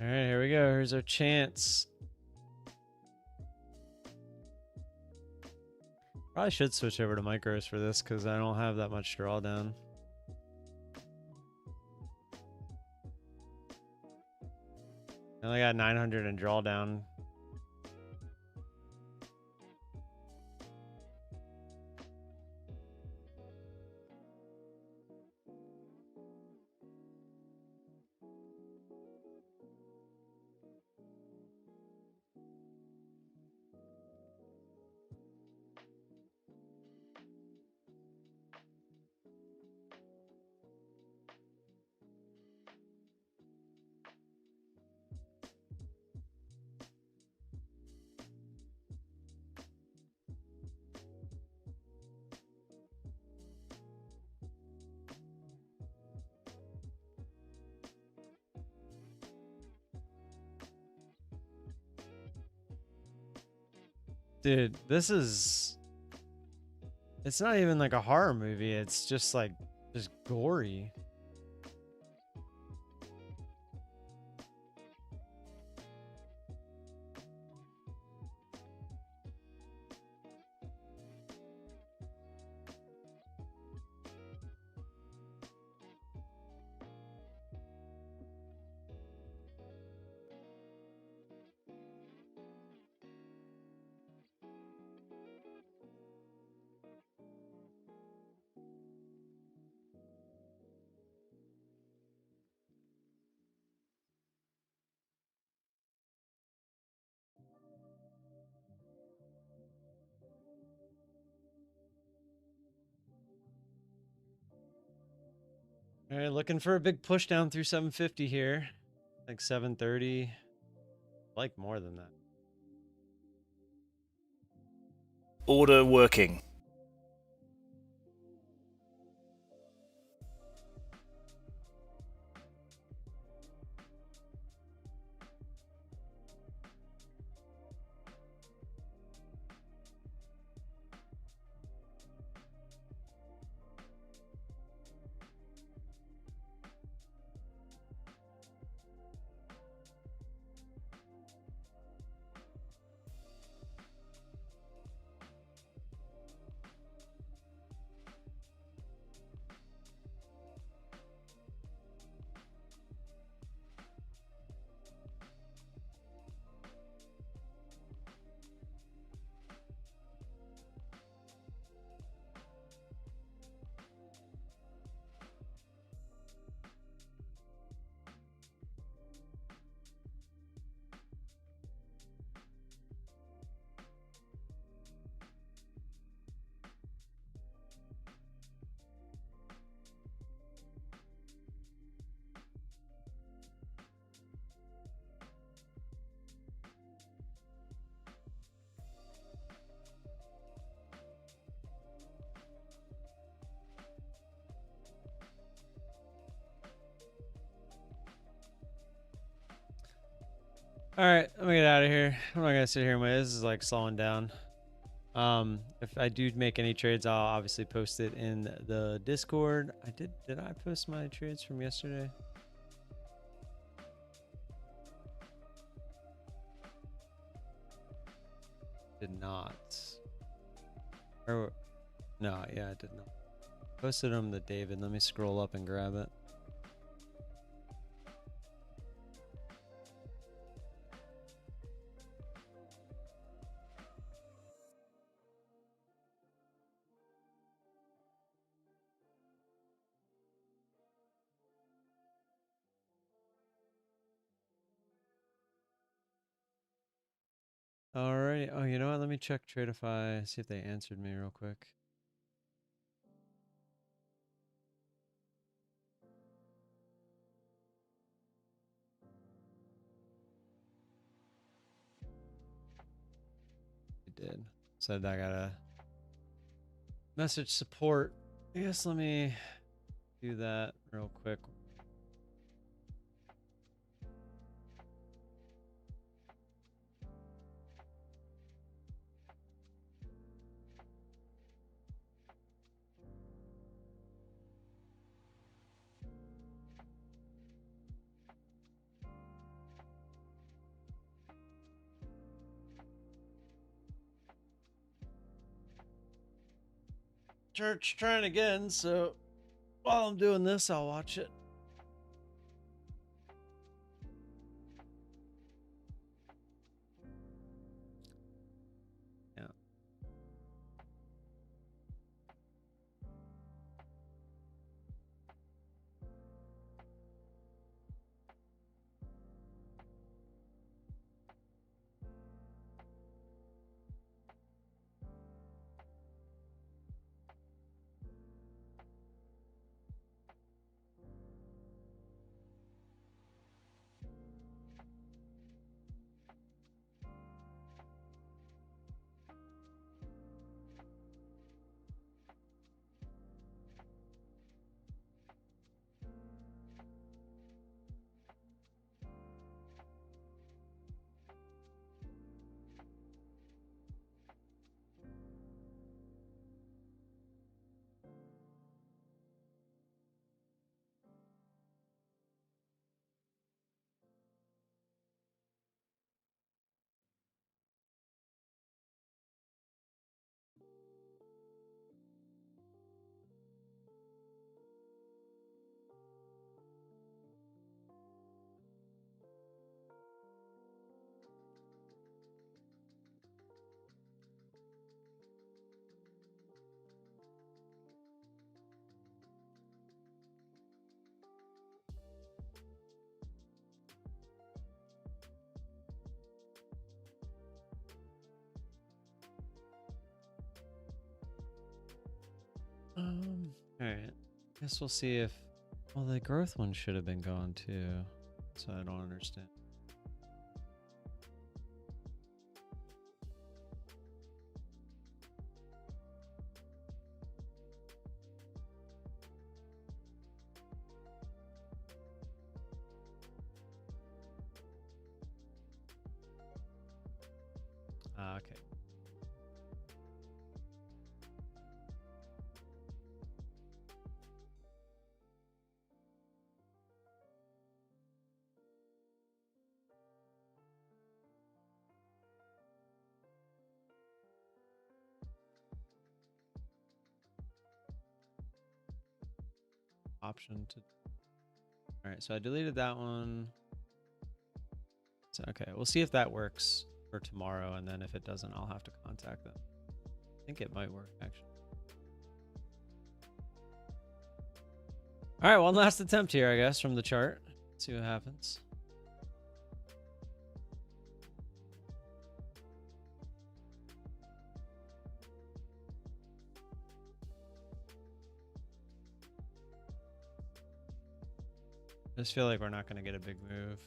All right, here we go. Here's our chance. Probably should switch over to micros for this because I don't have that much drawdown. only got 900 in drawdown. Dude, this is... It's not even like a horror movie. It's just like, just gory. All right, looking for a big push down through 750 here. Like 730. Like more than that. Order working. All right, let me get out of here. I'm not gonna sit here and wait. This is like slowing down. If I do make any trades, I'll obviously post it in the Discord. Did I post my trades from yesterday? Did not. Or no, yeah, I did not. Posted them to David. Let me scroll up and grab it. Alrighty. Oh, you know what? Let me check Tradeify, see if they answered me real quick. They did. Said I gotta message support. I guess let me do that real quick. Church trying again, so while I'm doing this, I'll watch it. All right. Guess we'll see if. Well, the growth one should have been gone too. So I don't understand. Okay. Option to. All right, so I deleted that one. So, okay, we'll see if that works for tomorrow, and then if it doesn't, I'll have to contact them. I think it might work, actually. All right, one last attempt here, I guess, from the chart. Let's see what happens. I just feel like we're not going to get a big move.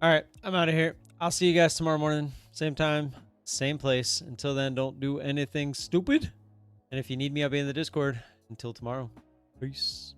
All right, I'm out of here. I'll see you guys tomorrow morning. Same time, same place. Until then, don't do anything stupid. And if you need me, I'll be in the Discord. Until tomorrow. Peace.